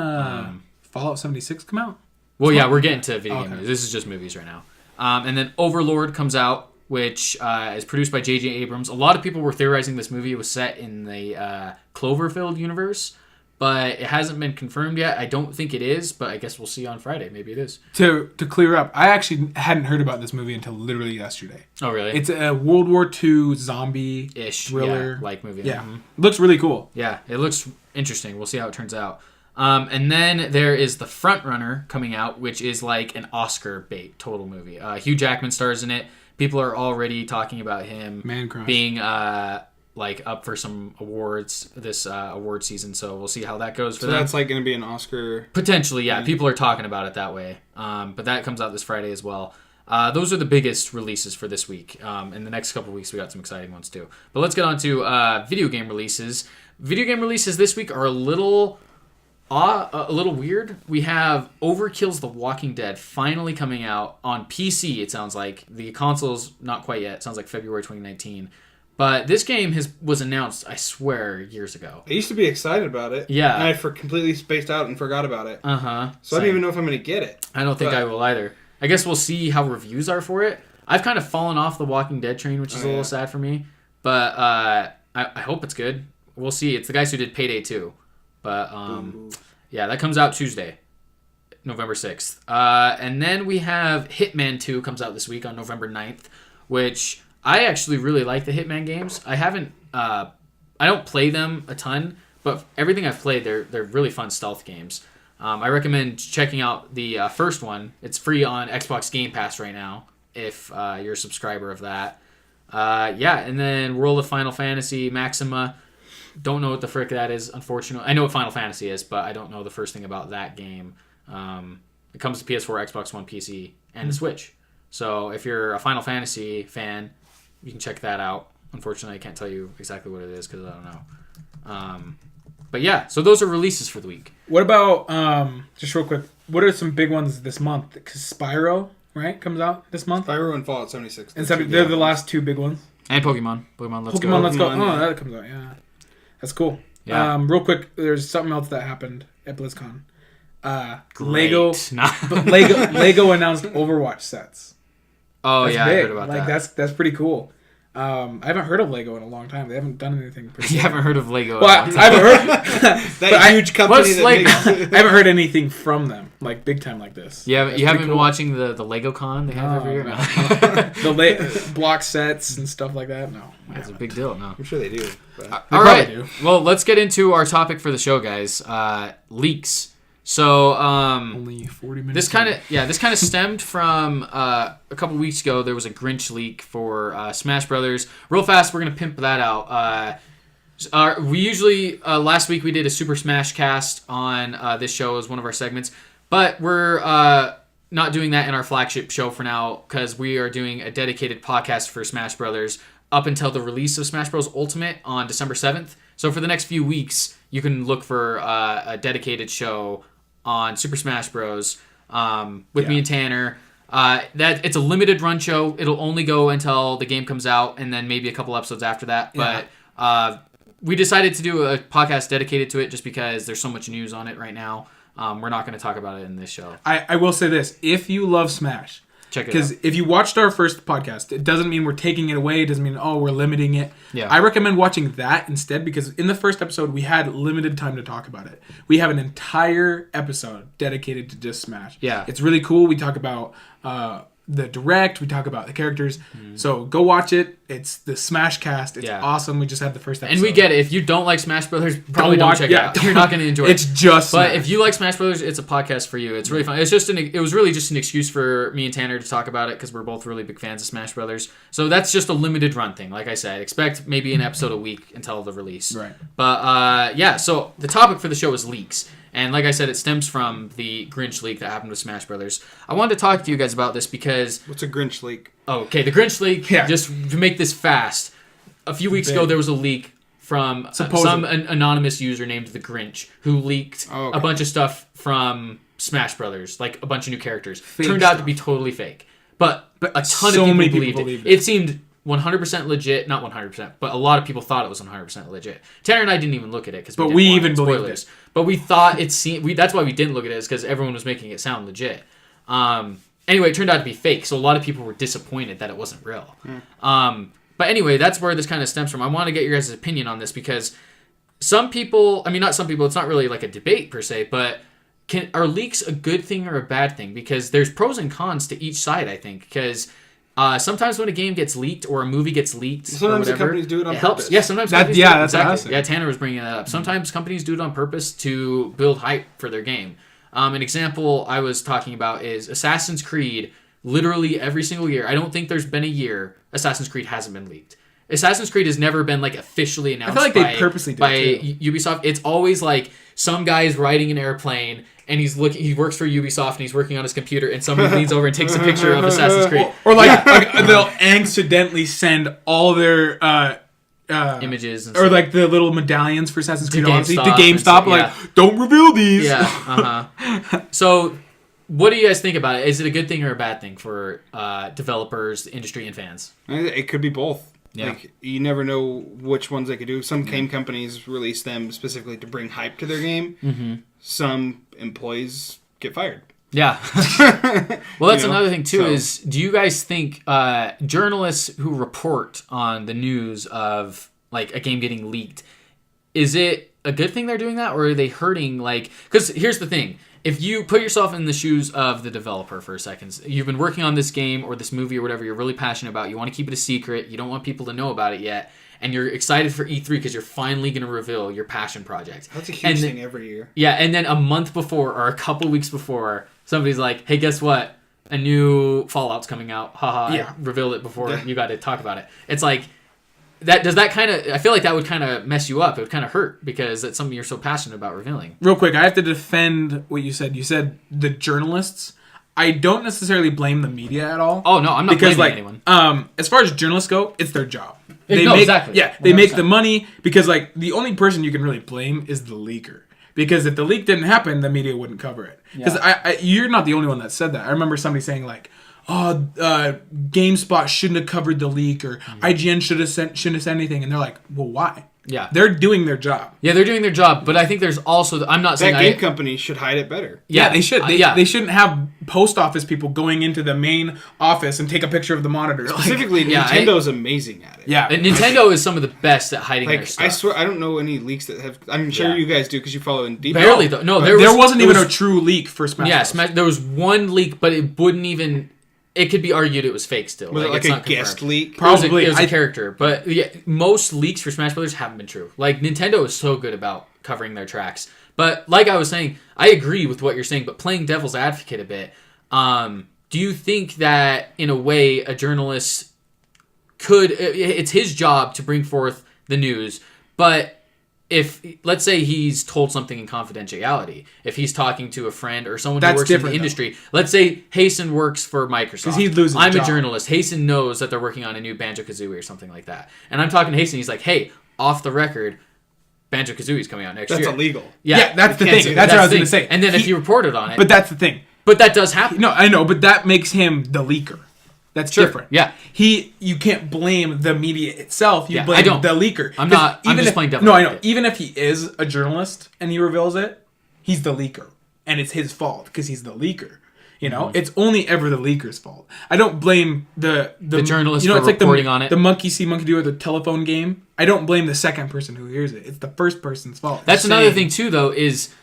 Fallout 76 come out? Well, yeah, we're getting to video game movies. This is just movies right now. And then Overlord comes out, which is produced by J.J. Abrams. A lot of people were theorizing this movie was set in the Cloverfield universe. But it hasn't been confirmed yet. I don't think it is, but I guess we'll see on Friday. Maybe it is. To clear up, I actually hadn't heard about this movie until literally yesterday. Oh, really? It's a World War II zombie-ish thriller. Like movie. Yeah. Looks really cool. Yeah, it looks interesting. We'll see how it turns out. And then there is The Front Runner coming out, which is like an Oscar bait total movie. Hugh Jackman stars in it. People are already talking about him being like up for some awards this award season, so we'll see how that goes for them. So that's like going to be an Oscar potentially. Yeah, people are talking about it that way. But that comes out this Friday as well. Those are the biggest releases for this week. In the next couple of weeks, we got some exciting ones too. But let's get on to video game releases. Video game releases this week are a little weird. We have Overkill's The Walking Dead finally coming out on PC. It sounds like the console's not quite yet. It sounds like February 2019. But this game was announced, I swear, years ago. I used to be excited about it. Yeah. And I completely spaced out and forgot about it. Uh-huh. So I don't even know if I'm going to get it. I don't think I will either. I guess we'll see how reviews are for it. I've kind of fallen off the Walking Dead train, which is a little sad for me. But I hope it's good. We'll see. It's the guys who did Payday 2. But yeah, that comes out Tuesday, November 6th. And then we have Hitman 2 comes out this week on November 9th, which I actually really like the Hitman games. I don't play them a ton, but everything I've played, they're really fun stealth games. I recommend checking out the first one. It's free on Xbox Game Pass right now if you're a subscriber of that. Yeah, and then World of Final Fantasy Maxima. Don't know what the frick that is, unfortunately. I know what Final Fantasy is, but I don't know the first thing about that game. It comes to PS4, Xbox One, PC, and the Switch. So if you're a Final Fantasy fan, you can check that out. Unfortunately, I can't tell you exactly what it is because I don't know. But yeah, so those are releases for the week. What about, just real quick, what are some big ones this month? Because Spyro, right, comes out this month? Spyro and Fallout 76. And they're the last two big ones. And Pokemon. Pokemon Let's Go. Pokemon Let's Go. Yeah. Oh, that comes out, yeah. That's cool. Yeah. Real quick, there's something else that happened at BlizzCon. Great. Lego announced Overwatch sets. Oh, That's yeah, big. I heard about that. That's pretty cool. I haven't heard of Lego in a long time. They haven't done anything pretty You haven't heard of Lego? Well, I haven't heard that huge company what's that Lego? makes... I haven't heard anything from them, like big time like this. You haven't been cool. watching the Lego Con they have every year? No. The block sets and stuff like that? No. It's a big deal, no. I'm sure they do. But... All right. do. Well, let's get into our topic for the show, guys. Leaks. So Only 40 minutes. this kind of stemmed from a couple weeks ago. There was a Grinch leak for Smash Brothers. Real fast, we're gonna pimp that out. We usually last week we did a Super Smash cast on this show as one of our segments, but we're not doing that in our flagship show for now because we are doing a dedicated podcast for Smash Brothers up until the release of Smash Bros. Ultimate on December 7th. So for the next few weeks, you can look for a dedicated show on Super Smash Bros. With me and Tanner. That it's a limited run show. It'll only go until the game comes out, and then maybe a couple episodes after that. But we decided to do a podcast dedicated to it just because there's so much news on it right now. We're not going to talk about it in this show. I will say this: if you love Smash, check it out. Because if you watched our first podcast, it doesn't mean we're taking it away. It doesn't mean, we're limiting it. Yeah. I recommend watching that instead because in the first episode, we had limited time to talk about it. We have an entire episode dedicated to just Smash. Yeah. It's really cool. We talk about the direct. We talk about the characters. So go watch it. It's the Smash cast. It's awesome. We just had the first episode. And we get it. If you don't like Smash Brothers, probably don't check it out. You're not going to enjoy it. It's just But Smash. if you like Smash Brothers, it's a podcast for you. It's really fun. It was really just an excuse for me and Tanner to talk about it because we're both really big fans of Smash Brothers. So that's just a limited run thing. Like I said, expect maybe an episode a week until the release. Right. But so the topic for the show is leaks. And like I said, it stems from the Grinch leak that happened with Smash Brothers. I wanted to talk to you guys about this because... What's a Grinch leak? Oh, okay, the Grinch leak, just to make this fast. A few weeks ago, there was a leak from some anonymous user named The Grinch who leaked a bunch of stuff from Smash Brothers, like a bunch of new characters. Turned out to be totally fake. But a ton of people believed it. It seemed 100% legit. Not 100%, but a lot of people thought it was 100% legit. Tanner and I didn't even look at it because we even believed it. But we thought it seemed... That's why we didn't look at it, is because everyone was making it sound legit. Anyway, it turned out to be fake, so a lot of people were disappointed that it wasn't real. But anyway, that's where this kind of stems from. I want to get your guys' opinion on this because some people... I mean, not some people. It's not really like a debate per se, but are leaks a good thing or a bad thing? Because there's pros and cons to each side, I think. Because sometimes when a game gets leaked or a movie gets leaked, sometimes or whatever, the companies do it on purpose. Helps. Yeah, sometimes companies do it. That's exactly. awesome. Yeah, Tanner was bringing that up. Sometimes companies do it on purpose to build hype for their game. An example I was talking about is Assassin's Creed. Literally every single year, I don't think there's been a year Assassin's Creed hasn't been leaked. Assassin's Creed has never been like officially announced. I feel like they purposely did by too. Ubisoft. It's always like some guy's riding an airplane and he works for Ubisoft and he's working on his computer and somebody leans over and takes a picture of Assassin's Creed. Or like they'll accidentally send all their images and or stuff. like the little medallions for Assassin's Creed Odyssey to GameStop GameStop, like don't reveal these. Yeah. So, what do you guys think about it? Is it a good thing or a bad thing for developers, industry, and fans? It could be both. Yeah. Like, you never know which ones they could do. Some game companies release them specifically to bring hype to their game. Mm-hmm. Some employees get fired. Yeah. Well, that's another thing, too, is do you guys think journalists who report on the news of like a game getting leaked, is it a good thing they're doing that, or are they hurting? Like, because here's the thing. If you put yourself in the shoes of the developer for a second, you've been working on this game or this movie or whatever you're really passionate about, you want to keep it a secret, you don't want people to know about it yet, and you're excited for E3 because you're finally going to reveal your passion project. That's a huge thing every year. Yeah, and then a month before or a couple weeks before, somebody's like, hey, guess what? A new Fallout's coming out. Haha, I revealed it before you got to talk about it. It's like... I feel like that would kind of mess you up. It would kind of hurt because it's something you're so passionate about revealing. Real quick, I have to defend what you said. You said the journalists. I don't necessarily blame the media at all. Oh, no, I'm not blaming anyone. As far as journalists go, it's their job. Exactly. Yeah, they 100%. Make the money because like the only person you can really blame is the leaker. Because if the leak didn't happen, the media wouldn't cover it. Because you're not the only one that said that. I remember somebody saying like, GameSpot shouldn't have covered the leak, or IGN shouldn't have said anything, and they're like, well, why? Yeah, they're doing their job. Yeah, they're doing their job, but I think there's also I'm not saying that game company should hide it better. Yeah, they should. They shouldn't have post office people going into the main office and take a picture of the monitor. Specifically, Nintendo's amazing at it. Yeah, and Nintendo is some of the best at hiding their stuff. I swear, I don't know any leaks that have. I'm sure you guys do because you follow in deep. Barely though. No, there wasn't even a true leak for Smash. Yeah, there was one leak, but it wouldn't even. It could be argued it was fake still. Was it like it's a guest leak? Probably. It was a character. But most leaks for Smash Brothers haven't been true. Like, Nintendo is so good about covering their tracks. But like I was saying, I agree with what you're saying, but playing devil's advocate a bit, do you think that in a way a journalist it's his job to bring forth the news, but if, let's say he's told something in confidentiality, if he's talking to a friend or someone who works in the industry, let's say Hasten works for Microsoft. Because he'd lose his I'm job. a journalist. Hasten knows that they're working on a new Banjo-Kazooie or something like that. And I'm talking to Hasten. He's like, hey, off the record, Banjo-Kazooie's coming out next year. That's illegal. Yeah, that's the thing. That's what I was going to say. And then if he reported on it. But that's the thing. But that does happen. No, I know, but that makes him the leaker. That's different. Yeah. You can't blame the media itself. You blame the leaker. I'm just playing devil's No, I know. advocate. Even if he is a journalist and he reveals it, he's the leaker. And it's his fault because he's the leaker. You know? It's only ever the leaker's fault. I don't blame the journalist for reporting on it. The monkey see, monkey do, or the telephone game. I don't blame the second person who hears it. It's the first person's fault. That's another thing, too, though, is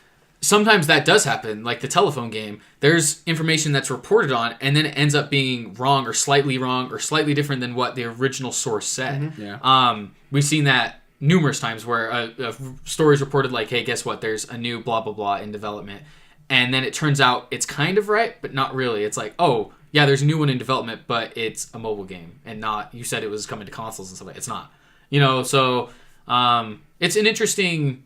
sometimes that does happen, like the telephone game. There's information that's reported on, and then it ends up being wrong or slightly different than what the original source said. Mm-hmm. Yeah. We've seen that numerous times where a story's reported like, hey, guess what? There's a new blah, blah, blah in development. And then it turns out it's kind of right, but not really. It's like, oh, yeah, there's a new one in development, but it's a mobile game, and not, you said it was coming to consoles and stuff like that. It's not. You know, so it's an interesting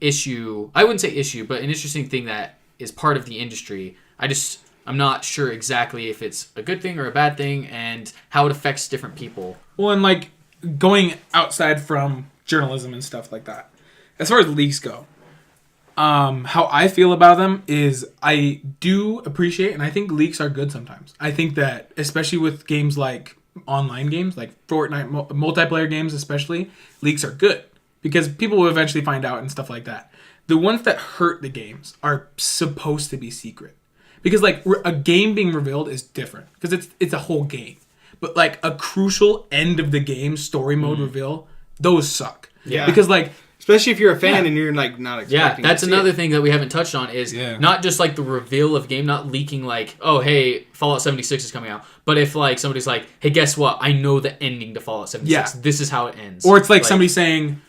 issue. I wouldn't say issue, but an interesting thing that is part of the industry. I'm not sure exactly if it's a good thing or a bad thing and how it affects different people. Well, and like going outside from journalism and stuff like that, as far as leaks go, how I feel about them is I do appreciate, and I think leaks are good sometimes. I think that especially with games like online games, like Fortnite, multiplayer games especially, leaks are good. Because people will eventually find out and stuff like that. The ones that hurt the games are supposed to be secret. Because, like, a game being revealed is different. Because it's a whole game. But, like, a crucial end of the game story mode reveal, those suck. Yeah. Because, like... Especially if you're a fan and you're, like, not expecting that's another thing that we haven't touched on is not just, like, the reveal of game, not leaking, like, oh, hey, Fallout 76 is coming out. But if, like, somebody's like, hey, guess what? I know the ending to Fallout 76. Yeah. This is how it ends. Or it's like somebody saying...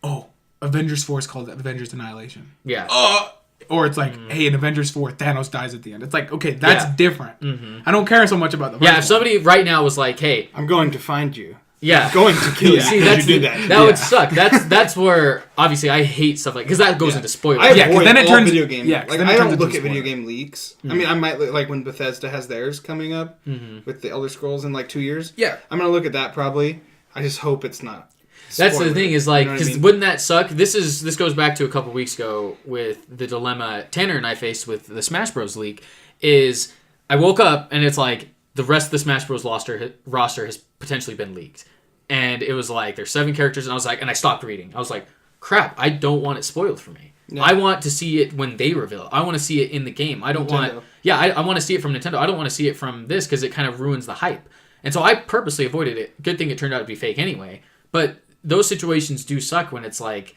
oh, Avengers 4 is called Avengers Annihilation. Yeah. Or it's like, hey, in Avengers 4, Thanos dies at the end. It's like, okay, that's different. Mm-hmm. I don't care so much about the first if somebody right now was like, hey... I'm going to find you. Yeah. I'm going to kill you. See, you do that. That would suck. That's where, obviously, I hate stuff like... Because that goes into spoilers. I avoid then it turns video game... Yeah, like, I don't look at video game leaks. Mm-hmm. I mean, I might... Like, when Bethesda has theirs coming up with the Elder Scrolls in, like, 2 years. Yeah. I'm going to look at that, probably. I just hope it's not... That's the thing is like, because wouldn't that suck? This goes back to a couple weeks ago with the dilemma Tanner and I faced with the Smash Bros. Leak. Is I woke up and it's like the rest of the Smash Bros. roster has potentially been leaked, and it was like there's 7 characters, and I was like, and I stopped reading. I was like, crap, I don't want it spoiled for me. No. I want to see it when they reveal it. I want to see it in the game. I don't want. Yeah, I want to see it from Nintendo. I don't want to see it from this because it kind of ruins the hype. And so I purposely avoided it. Good thing it turned out to be fake anyway. But those situations do suck when it's like,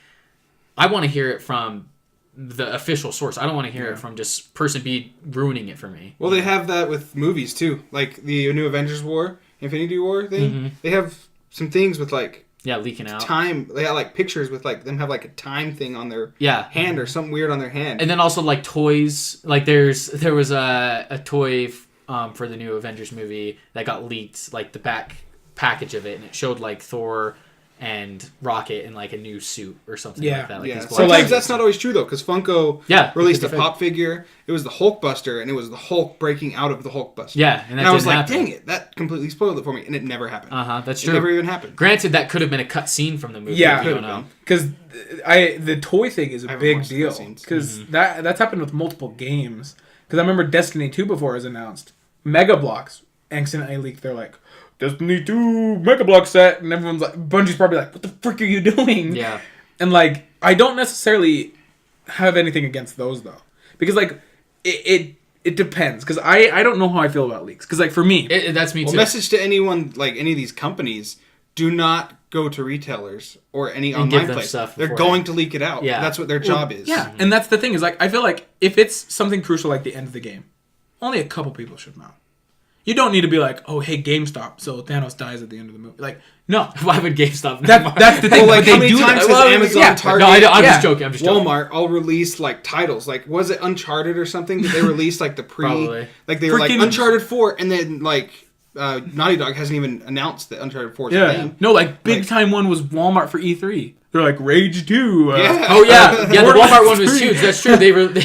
I want to hear it from the official source. I don't want to hear it from just person B ruining it for me. Well, they have that with movies too. Like the new Avengers War, Infinity War thing. Mm-hmm. They have some things with like leaking out time. They got like pictures with like them have like a time thing on their hand or something weird on their hand. And then also like toys. Like there was a toy for the new Avengers movie that got leaked, like the back package of it, and it showed like Thor and Rocket in like a new suit or something like that. Like so like that's not always true though, because Funko released a pop figure. It was the Hulkbuster, and it was the Hulk breaking out of the Hulkbuster. Yeah, and I was like, dang it, that completely spoiled it for me, and it never happened. That's true. It never even happened. Granted, that could have been a cut scene from the movie. Yeah, could have been. Because the toy thing is a big deal. Because that's happened with multiple games. Because I remember Destiny 2 before it was announced. Mega Bloks accidentally leaked. They're like, Destiny 2 Mega Block set, and everyone's like, Bungie's probably like, what the frick are you doing? Yeah. And like, I don't necessarily have anything against those though, because like, it depends, because I don't know how I feel about leaks, because like for me, that's me too. Message to anyone, like any of these companies, do not go to retailers or any online place. They're going to leak it out. Yeah. That's what their job is. Yeah, and that's the thing is like, I feel like if it's something crucial like the end of the game, only a couple people should know. You don't need to be like, oh, hey, GameStop, so Thanos dies at the end of the movie. Like, no. Why would GameStop? That's the thing. Well, like, but how they many do times that. has Amazon, Target, I'm just joking. I'm just joking. Walmart all released like titles? Like, was it Uncharted or something that they released like the Probably. like they were like Freaking- Uncharted 4, and then like Naughty Dog hasn't even announced that Uncharted 4 is a thing. No, like big time one was Walmart for E3. They're like Rage 2. Yeah. Oh yeah, the Borderlands Walmart one was 3. huge. That's true. They put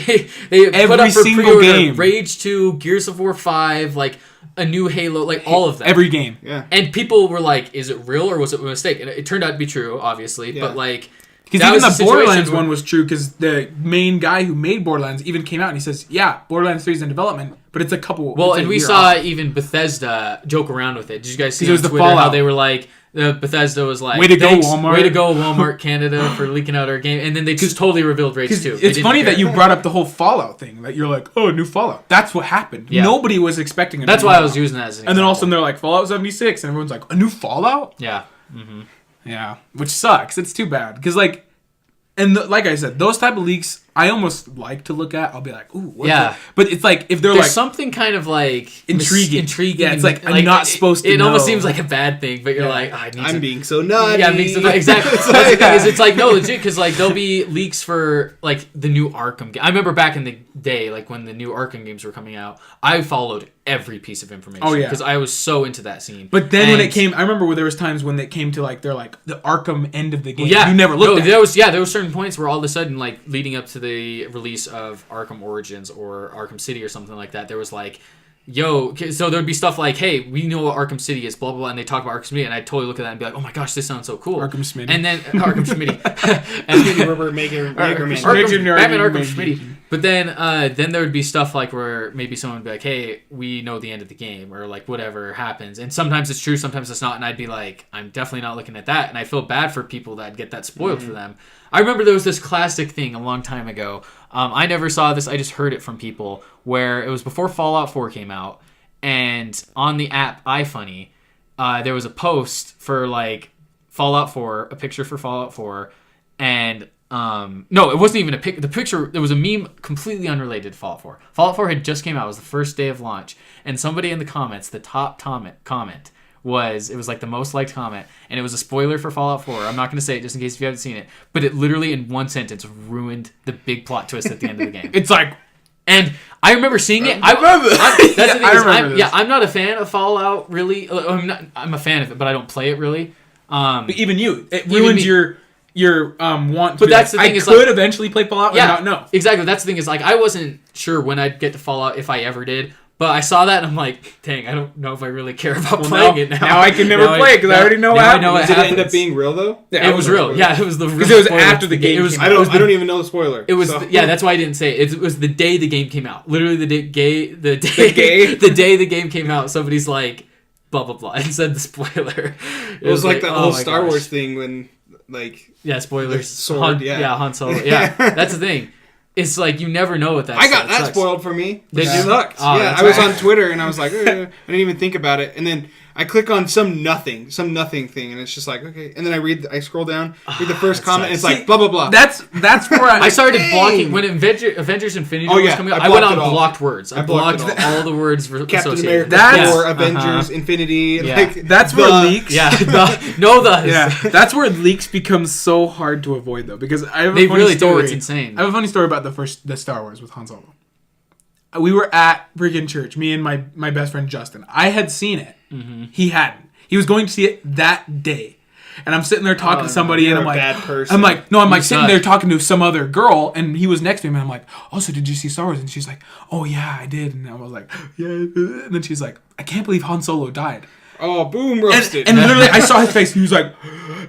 Every up for single pre-order game. Rage 2, Gears of War 5, like a new Halo, like all of them. Every game. Yeah. And people were like, "Is it real or was it a mistake?" And it turned out to be true, obviously. Yeah. But like, Because that even was the a situation Borderlands where- one was true because the main guy who made Borderlands even came out and he says, yeah, Borderlands 3 is in development, but it's a couple... Well, it's a and we year saw off. even Bethesda joke around with it. Did you guys see It was on the Twitter how Fallout. they were like, Bethesda was like, Way to go, "Thanks, Walmart." Way to go, Walmart Canada, for leaking out our game. And then they just totally revealed Rage 2. They It's didn't funny care. that you brought up the whole Fallout thing. That you're like, oh, new Fallout. That's what happened. Yeah. Nobody was expecting it. That's why I was using that as an And then all of a sudden example. they're like, Fallout 76. And everyone's like, a new Fallout? Yeah. Yeah. Which sucks. It's too bad. Because, like... And like I said, those type of leaks, I almost like to look at. I'll be like, ooh, what's Yeah. that? But it's like, if they're There's like... something kind of like Intriguing. Yeah, it's like, I'm like, not supposed to It almost know. seems like a bad thing, but you're Yeah. like, I need I'm to. being so nutty. Yeah, exactly. That's the thing is, it's like no legit because like there'll be leaks for like the new Arkham game. I remember back in the day, like when the new Arkham games were coming out, I followed every piece of information. Oh, yeah. because I was so into that scene. But then when And- it came... I remember where there was times when it came to, like, they're like, the Arkham end of the game. yeah, You never looked at it. there was certain points where all of a sudden, like leading up to the release of Arkham Origins or Arkham City or something like that, there was like, yo, so there'd be stuff like, hey, we know what Arkham City is, blah blah blah, and they talk about Arkham City, and I totally look at that and be like, oh my gosh, this sounds so cool. Arkham Smitty. And then Arkham Smitty, and then Rubber Maker Man. Batman Arkham Maker. Schmitty. But then there would be stuff like where maybe someone would be like, hey, we know the end of the game, or like whatever happens. And sometimes it's true, sometimes it's not. And I'd be like, I'm definitely not looking at that. And I feel bad for people that get that spoiled for them. I remember there was this classic thing a long time ago. I never saw this. I just heard it from people where it was before Fallout 4 came out. And on the app iFunny, there was a post for like Fallout 4, a picture for Fallout 4. And no, it wasn't even a pic. The picture, there was a meme completely unrelated to Fallout 4. Fallout 4 had just came out. It was the first day of launch. And somebody in the comments, the top comment was, it was like the most liked comment. And it was a spoiler for Fallout 4. I'm not going to say it just in case if you haven't seen it. But it literally in one sentence ruined the big plot twist at the end of the game. It's like... And I remember seeing it. I remember that's the thing I is, remember this. I'm not a fan of Fallout, really. I'm a fan of it, but I don't play it, really. But even you, it Even ruins me. your want. To But be that's like, the thing I is, could like- eventually play Fallout Yeah, and not know. exactly. That's the thing is, like, I wasn't sure when I'd get to Fallout, if I ever did. But I saw that and I'm like, dang, I don't know if I really care about playing it now. Now I can never play it because I already know what now I happenens. know what Did it end happens. up being real though? Yeah, It was real. Yeah, it was the real. Because it was spoiler after to the game It was. came I out. don't. I don't even know the spoiler. It was. so. Yeah, that's why I didn't say it. It was the day the game came out. Literally the day gay? the day the game came out. Somebody's like, blah blah blah, and said the spoiler. It was like the oh whole my Star gosh. Wars thing when like Yeah, spoilers. The sword, Han, yeah. Han Solo. Yeah, that's the thing. It's like you never know what that. I got it that sucks. spoiled for me. Did It you? sucked. Oh, Yeah, that's I was right. on Twitter and I was like, I didn't even think about it, and then I click on some nothing thing, and it's just like okay, and then I scroll down, read the first that comment, and it's sucks. like blah blah blah. That's where I started Dang. blocking when Avengers Infinity War Oh, was yeah, coming out. I I went blocked on it all. blocked words. I blocked blocked it all the words for Captain associated. America, That's- Thor, Avengers, Infinity. Yeah. Like That's where the- leaks. Yeah, the Yeah, that's where leaks become so hard to avoid though, because I have a They funny really do. story. It's insane. I have a funny story about the Star Wars with Han Solo. We were at freaking church, me and my best friend Justin. I had seen it. Mm-hmm. He hadn't. He was going to see it that day. And I'm sitting there talking to somebody, you're and I'm a like, bad person. I'm like, no, I'm like You sitting suck. there talking to some other girl, and he was next to me, and I'm like, oh, so did you see Star Wars? And she's like, oh yeah, I did. And I was like, yeah. And then she's like, I can't believe Han Solo died. Oh, boom, roasted. And literally, I saw his face, and he was like,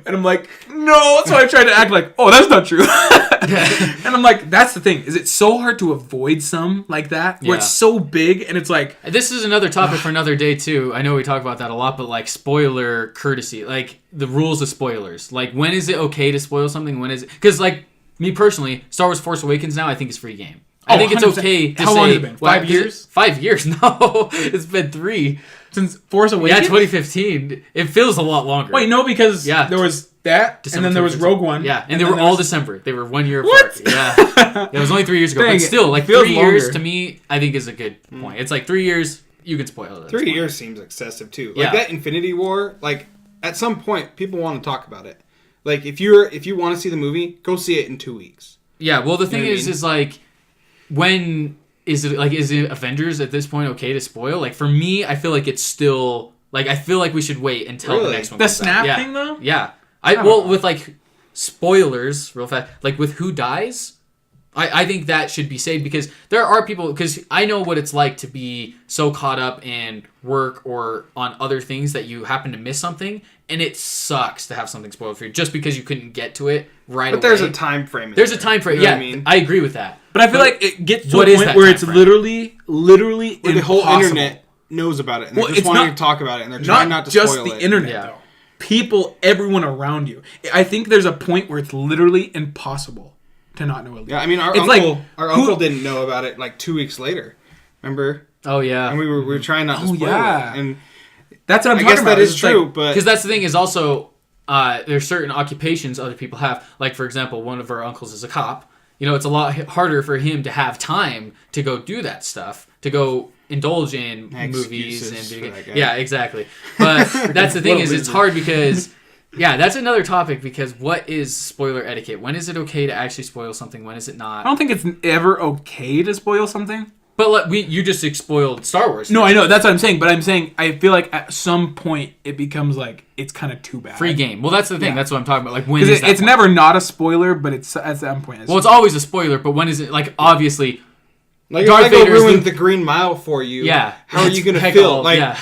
and I'm like, no. So I tried to act like, oh, that's not true. And I'm like, that's the thing. Is it so hard to avoid some like that, where it's Yeah. so big, and it's like, This is another topic for another day too. I know we talk about that a lot, but like spoiler courtesy, like the rules of spoilers. Like when is it okay to spoil something? When is it? Because like me personally, Star Wars Force Awakens now I think is free game. I Oh, think it's 100%. okay to How say. long has it been? 5 years? 5 years? No, it's been 3. since Force Yeah, Awakens. 2015. It feels a lot longer. Wait, no, because Yeah. there was that, December and then there was 2015. Rogue One. Yeah, and they then were there all was- December. They were 1 year What? apart. Yeah. It was only 3 years ago. Dang But it. still, like Feels 3 years longer. to me, I think is a good point. It's like 3 years, you can spoil it. 3 years seems excessive too. Like Yeah. that Infinity War, like at some point people want to talk about it. Like if you want to see the movie, go see it in 2 weeks. Yeah, well the thing You know what I is mean? is like when is it Avengers at this point okay to spoil? Like for me, I feel like it's still like I feel like we should wait until the Really? next one The comes out. snap Yeah. thing, though? Yeah. don't Well know. with like spoilers real fast, like with who dies, I think that should be saved because there are people, because I know what it's like to be so caught up in work or on other things that you happen to miss something, and it sucks to have something spoiled for you just because you couldn't get to it right away. But there's a time frame. There's a time frame. You know Yeah, what I mean? I agree with that. But I feel like it gets to what a is point that where time it's frame? literally Where the whole impossible. internet knows about it, and Well, they're just it's wanting not- to talk about it, and they're trying not to just spoil the it. internet, Yeah. though. People, everyone around you. I think there's a point where it's literally impossible to not know a leak. Yeah, I mean, our It's like, uncle didn't know about it like 2 weeks later. Remember? Oh yeah. And we were trying not to Oh, spoil yeah. it. And That's what I'm I talking guess about. that is It's true, like, but Because that's the thing is also there's certain occupations other people have. Like for example, one of our uncles is a cop. You know, it's a lot harder for him to have time to go do that stuff, to go indulge in movies Excuses and video for games. that guy. Yeah, exactly. But that's the thing What a is it's loser. hard because yeah, that's another topic because what is spoiler etiquette? When is it okay to actually spoil something? When is it I not? don't think it's ever okay to spoil something. But you just spoiled Star Wars. No, I know. That's what I'm saying. But I'm saying I feel like at some point it becomes like it's kind of too bad. Free game. Well, that's the thing. Yeah. That's what I'm talking about. Like when Because is that it's point? never not a spoiler, but it's at some point. Well, it's always a spoiler, but when is it? Like obviously, like, Darth if I go Vader is ruin the- the Green Mile for you, yeah. how are it's you going to heck feel? all- Like, yeah.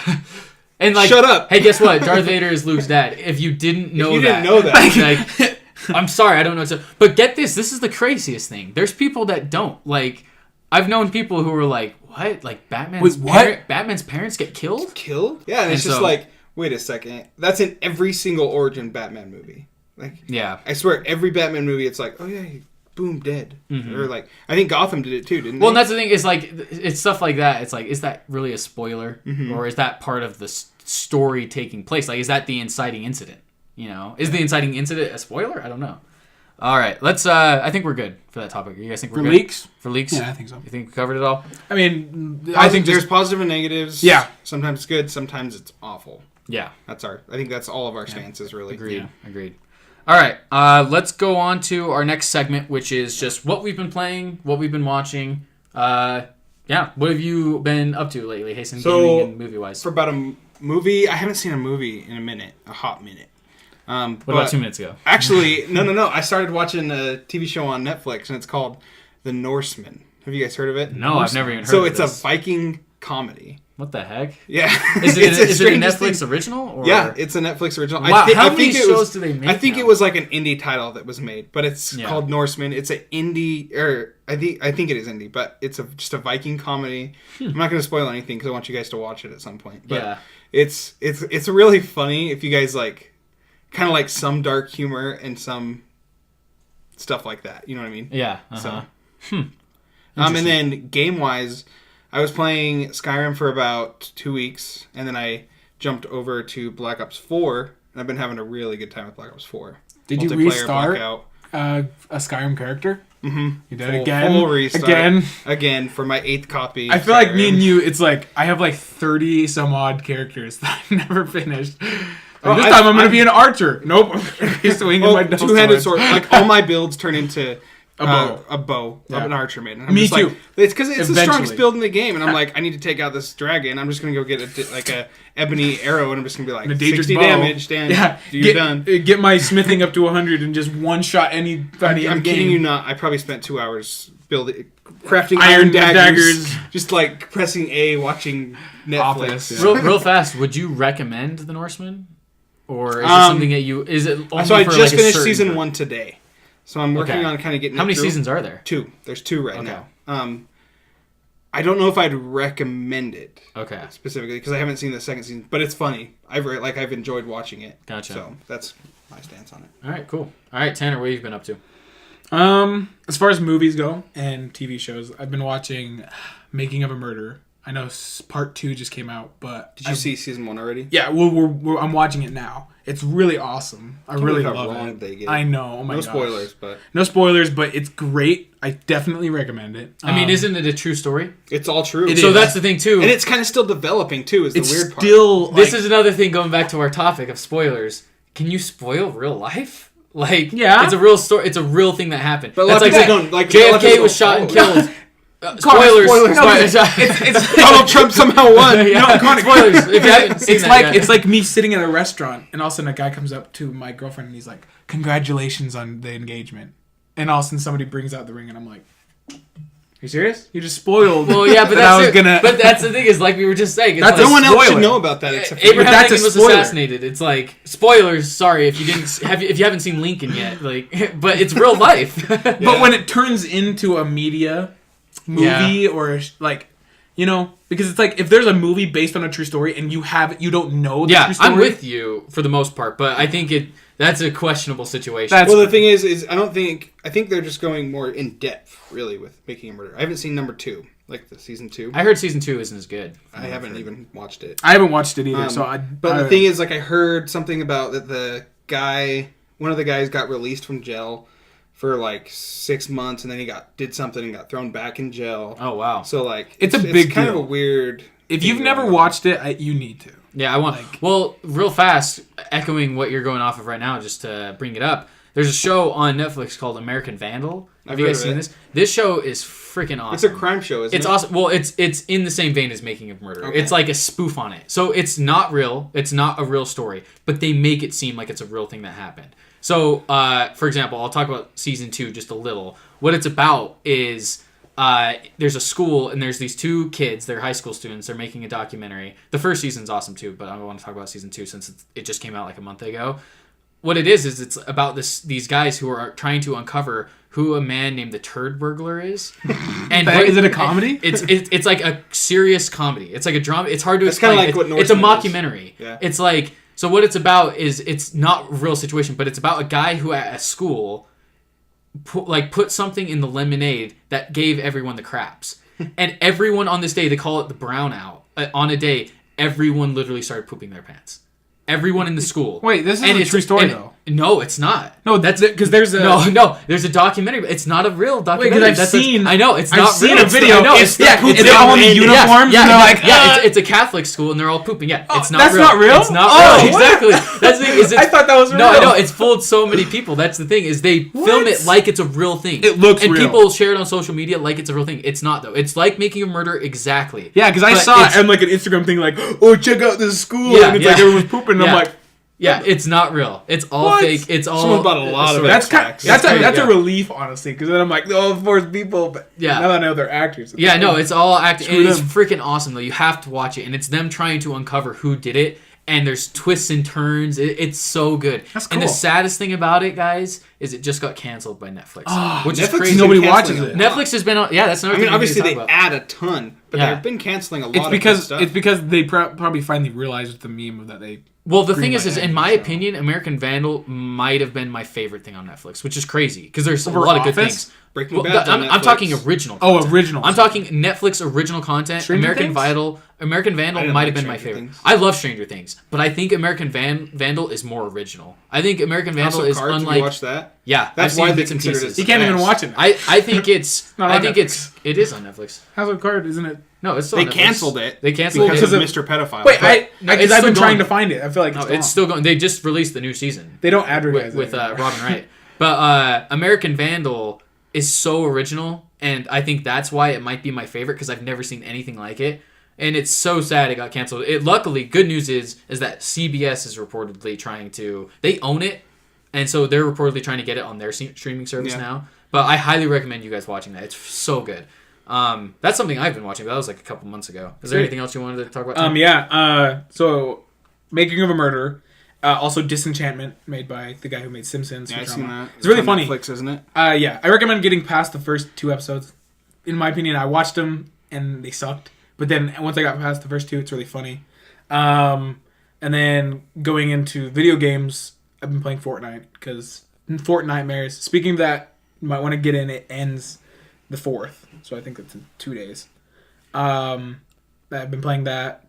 And like, shut up. Hey, guess what? Darth Vader is Luke's dad. If you didn't know you that, didn't know that. like, I'm sorry, I don't know. But get this. This is the craziest thing. There's people that don't like. I've known people who were like, "What? Like Batman's Wait, what? Batman's parents get killed?" killed? Yeah, and it's And just so- like, wait a second. That's in every single origin Batman movie. Like, Yeah. I swear, every Batman movie, it's like, oh yeah, boom, dead. Or like, I think Gotham did it too, didn't Well, and they? that's the thing is like it's stuff like that. It's like, is that really a spoiler, or is that part of the story taking place? Like, is that the inciting incident? You know, is the inciting incident a spoiler? I don't know. All right, let's. I think we're good for that topic. You guys think we're For good? leaks? For leaks? Yeah, I think so. You think we covered it all? I mean, I I think think there's just positive and negatives. Yeah. Sometimes it's good, sometimes it's awful. Yeah. I think that's all of our stances, really. Agreed. Agreed. All right, let's go on to our next segment, which is just what we've been playing, what we've been watching. Yeah, what have you been up to lately, Hasten, So, gaming and movie-wise? For about a movie, I haven't seen a movie in a hot minute. What about 2 minutes ago? Actually, no. I started watching a TV show on Netflix, and it's called The Norseman. Have you guys heard of it? No, I've never even heard So of it's this. a Viking comedy. What the heck? Yeah. Is it, It's the is it a strangest Netflix thing. original? Or? Yeah, it's a Netflix original. Wow, how I many think it shows was, do they make I think now? it was like an indie title that was made, but it's Yeah. called Norseman. It's an indie, or I think it is indie, but it's just a Viking comedy. I'm not going to spoil anything because I want you guys to watch it at some point. But Yeah. it's really funny if you guys like, kind of like some dark humor and some stuff like that. You know what I mean? Yeah. So. Uh-huh. And then game wise, I was playing Skyrim for about 2 weeks, and then I jumped over to Black Ops 4, and I've been having a really good time with Black Ops 4. Did you Multiplayer restart Blackout. a Skyrim character? Mm-hmm. You did it again? Full restart. Again? For my 8th copy. I feel like me Skyrim. and you, it's like, I have like 30 some odd characters that I've never finished. Like, Oh, this time I'm going to be an archer. Nope. I'm going to be swinging my double two-handed sword. Like, all my builds turn into... A bow. A bow. Yeah. Of an archer maiden. I'm Me just too. Like, it's because it's the strongest Eventually. build in the game, and I'm like, I need to take out this dragon. I'm just going to go get a ebony arrow, and I'm just going to be like, And a dangerous 60 bow. damage, Dan. Yeah. You're done. Get my smithing up to 100 and just one-shot anybody in I'm the kidding game. you not. I probably spent 2 hours crafting Iron iron daggers, daggers. just like pressing A, watching Netflix. Office, yeah. real fast, would you recommend The Norseman? Or is it Um, something that you... Is it only So I for just like a finished certain season group? 1 today. So I'm working Okay. on kind of getting. How it many through. seasons are there? 2. There's 2 right Okay. now. I don't know if I'd recommend it Okay. specifically because I haven't seen the second season, but it's funny. I've enjoyed watching it. Gotcha. So that's my stance on it. All right, cool. All right, Tanner, what have you been up to? As far as movies go and TV shows, I've been watching Making of a Murderer I know part 2 just came out, but Did you see season 1 already? Yeah, I'm watching it now. It's really awesome. I really love it. They get. I know. Oh my gosh. No spoilers, but it's great. I definitely recommend it. I mean, isn't it a true story? It's all true. So that's the thing too, and it's kind of still developing too. Is the weird part? Still, this is another thing going back to our topic of spoilers. Can you spoil real life? Like, yeah, it's a real story. It's a real thing that happened. But that's like don't like JFK was shot and killed. Spoilers. No, it's Donald Trump somehow won. Yeah. No, spoilers. If you haven't seen it's like me sitting at a restaurant, and all of a sudden a guy comes up to my girlfriend, and he's like, "Congratulations on the engagement." And all of a sudden somebody brings out the ring, and I'm like, "You serious? You just spoiled." Well, yeah, but But that's the thing is, like we were just saying, it's no one else should know about that except Abraham Lincoln was assassinated. It's like spoilers. Sorry if you didn't if you haven't seen Lincoln yet. Like, but it's real life. But when it turns into a media movie or like, you know, because it's like if there's a movie based on a true story and you don't know the true story. I'm with you for the most part, but I think that's a questionable situation. Well, the thing is I think they're just going more in depth really with Making a Murderer. I haven't seen number 2, like the season 2. I heard season 2 isn't as good. I haven't even watched it. I haven't watched it either. But the thing is, like, I heard something about that one of the guys got released from jail for like 6 months, and then he did something and got thrown back in jail. Oh wow! So like, it's a big kind deal. of a weird. If you've never watched it, you need to. Yeah, I want. Well, real fast, echoing what you're going off of right now, just to bring it up. There's a show on Netflix called American Vandal. Have you guys seen this? This show is freaking awesome. It's a crime show, isn't it? It's awesome. Well, it's in the same vein as Making a Murderer. Okay. It's like a spoof on it. So it's not real. It's not a real story, but they make it seem like it's a real thing that happened. So, for example, I'll talk about season 2 just a little. What it's about is there's a school and there's these 2 kids. They're high school students. They're making a documentary. The first season's awesome too, but I want to talk about season 2 since it just came out like a month ago. What it is it's about these guys who are trying to uncover who a man named the Turd Burglar is. And is it a comedy? It's like a serious comedy. It's like a drama. It's hard to explain. Like what it's a mockumentary. Yeah. It's like, so what it's about is it's not a real situation, but it's about a guy who at a school put something in the lemonade that gave everyone the craps. And everyone on this day, they call it the brownout. On a day, everyone literally started pooping their pants. Everyone in the school. Wait, this is a true story, though. No, it's not. No, that's because there's a no. There's a documentary, but it's not a real documentary. Wait, because I know it's I've not seen real. a video. I know it's all in the uniforms. It's a Catholic school, and they're all pooping. Yeah, it's not that's real. Not real. It's not real. Exactly. That's the thing. Is I thought that was real. No, I know it's fooled so many people. That's the thing. Is they film it like it's a real thing. It looks and real. People share it on social media like it's a real thing. It's not though. It's like Making a Murder exactly. Yeah, because I saw it on like an Instagram thing, like, oh, check out this school, and it's like everyone's pooping, and I'm like. Yeah, it's not real. It's all fake. It's all. Someone bought a lot of that's a relief, honestly, because then I'm like, oh, of course, people. But now that I know they're actors. Yeah, no, it's all acting. It's freaking awesome though. You have to watch it, and it's them trying to uncover who did it. And there's twists and turns. It's so good. That's cool. And the saddest thing about it, guys, is it just got canceled by Netflix, which is Netflix crazy. Nobody watches it. Netflix has been on. Yeah, that's another thing. Obviously they add a ton, but they've been canceling a lot of good stuff. It's because they probably finally realized with the meme that they. Well, the thing is in my opinion, American Vandal might have been my favorite thing on Netflix, which is crazy because there's a lot of good things. Breaking Bad's on I'm talking original content. Oh, original. I'm talking Netflix original content. American Vandal might have been my favorite. I love Stranger Things, but I think American Vandal is more original. I think American Vandal is unlike. Have you watched that? Yeah, that's why they consider it. You can't even watch it. I think it's. It is on Netflix. House of Cards, isn't it? No, it's still they on Netflix. canceled it. They canceled it because of Mr. Pedophile. Wait, I've been trying to find it. I feel like it's still going. They just released the new season. They don't advertise with Robin Wright, but American Vandal is so original, and I think that's why it might be my favorite because I've never seen anything like it, and it's so sad it got canceled. Luckily, good news is that CBS is reportedly trying to. They own it, and so they're reportedly trying to get it on their streaming service now. But I highly recommend you guys watching that. It's so good. That's something I've been watching, but that was like a couple months ago. Is there anything else you wanted to talk about? So Making of a Murderer, also Disenchantment, made by the guy who made Simpsons. Yeah, I've seen that. It's really funny. Netflix, isn't it? Yeah, I recommend getting past the first 2 episodes. In my opinion, I watched them and they sucked, but then once I got past the first 2, it's really funny. And then going into video games, I've been playing Fortnite because Fortnitemares. Speaking of that, you might want to get in. It ends the 4th, so I think it's in 2 days. I've been playing that.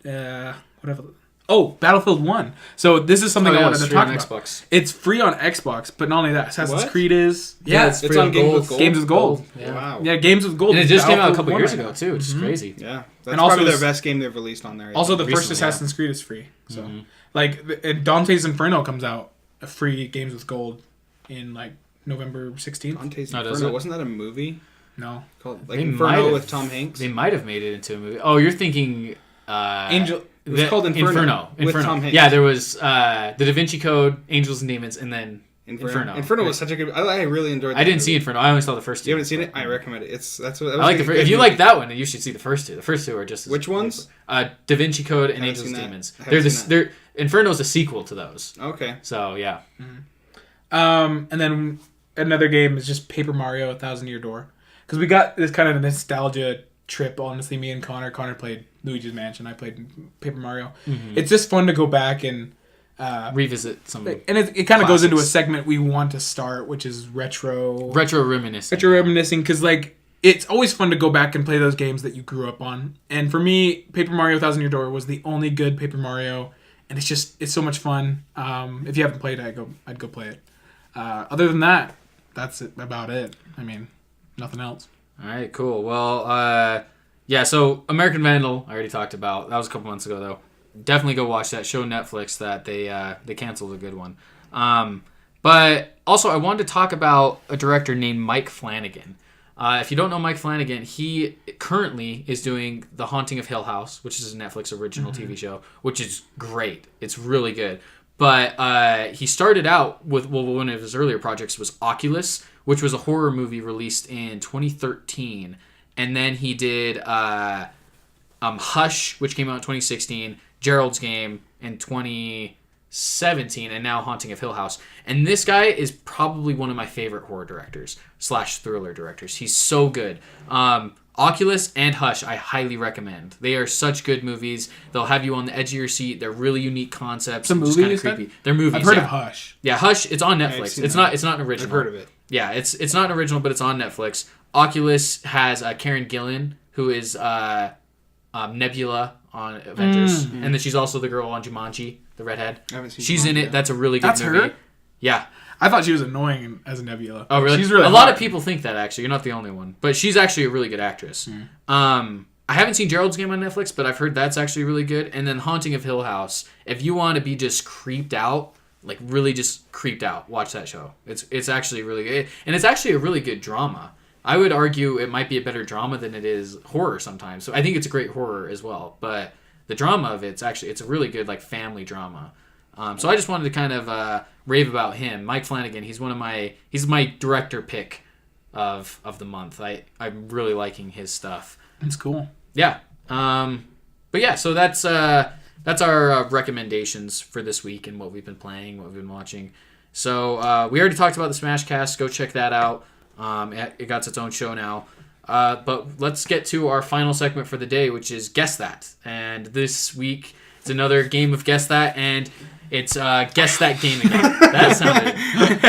Whatever. Oh, Battlefield 1. So this is something I wanted to talk about. Xbox. It's free on Xbox, but not only that, Assassin's What? Creed is. Yeah, Yeah, it's It's free on Games with Gold. Games with Gold. Yeah. Wow. Yeah, Games with Gold. And it just came out a Battlefield couple 1 years right ago now. too, which is crazy. Yeah. That's And also probably this- their best game they've released on there. I Also, think. the first Recently, Assassin's Creed is free. So, like, Dante's Inferno comes out a free Games with Gold in like November 16th. Dante's Oh, does Inferno. it? Wasn't that a movie No, called like They might Inferno have- with Tom Hanks? They might have made it into a movie. Oh, you're thinking Angel. It was called Inferno with Tom Hanks. Yeah, there was the Da Vinci Code, Angels and Demons, and then Inferno. Inferno was such a good. I really enjoyed. I didn't see Inferno. I only saw the first two. You haven't seen it? I recommend it. That's what I like the first. If you like that one, then you should see the first two. The first two are just as Which ones? Da Vinci Code and haven't Angels and seen that. Demons. I haven't They're seen they're Inferno's a sequel to those. Okay. So yeah. And then another game is just Paper Mario: A Thousand Year Door, because we got this kind of nostalgia trip. Honestly, me and Connor. Connor played Luigi's Mansion. I played Paper Mario. It's just fun to go back and Revisit some and it kind of goes into a classics. segment we want to start, which is retro reminiscing. reminiscing, because like it's always fun to go back and play those games that you grew up on. And for me, Paper Mario: A Thousand Year Door was the only good Paper Mario, and it's so much fun. If you haven't played it, I'd go play it. Other than that, that's about it. I mean, nothing else. All right, cool. Well, yeah. So American Vandal, I already talked about. That was a couple months ago, though. Definitely go watch that. Show Netflix that they canceled a good one. But also, I wanted to talk about a director named Mike Flanagan. If you don't know Mike Flanagan, he currently is doing The Haunting of Hill House, which is a Netflix original TV show, which is great. It's really good. But he started out with one of his earlier projects was Oculus, which was a horror movie released in 2013. And then he did Hush, which came out in 2016, Gerald's Game in 2017, and now Haunting of Hill House. And this guy is probably one of my favorite horror directors / thriller directors. He's so good. Oculus and Hush, I highly recommend. They are such good movies. They'll have you on the edge of your seat. They're really unique concepts. It's a just movie, kinda you said? creepy. They're movies. I've heard yeah. of Hush. Yeah, Hush. It's on I've Netflix. seen It's that. not. It's not an original. I've heard of it. Yeah, it's not an original, but it's on Netflix. Oculus has Karen Gillan, who is Nebula on Avengers, and then she's also the girl on Jumanji, the redhead. I haven't seen She's in Jumanji it. yet. That's a really good That's movie. her? Yeah. I thought she was annoying as a Nebula. Oh, really? She's really a lot hot. of people think that, actually. You're not the only one. But she's actually a really good actress. I haven't seen Gerald's Game on Netflix, but I've heard that's actually really good. And then Haunting of Hill House. If you want to be just creeped out, like really just creeped out, watch that show. It's actually really good. And it's actually a really good drama. I would argue it might be a better drama than it is horror sometimes. So I think it's a great horror as well. But the drama of it's a really good like family drama. So I just wanted to kind of rave about him. Mike Flanagan, he's my director pick of the month. I'm really liking his stuff. It's cool. Yeah. But yeah, so that's our recommendations for this week and what we've been playing, what we've been watching. So we already talked about the Smash Cast. Go check that out. It got its own show now. But let's get to our final segment for the day, which is Guess That. And this week, it's another game of Guess That, and it's Guess That Game again. That sounded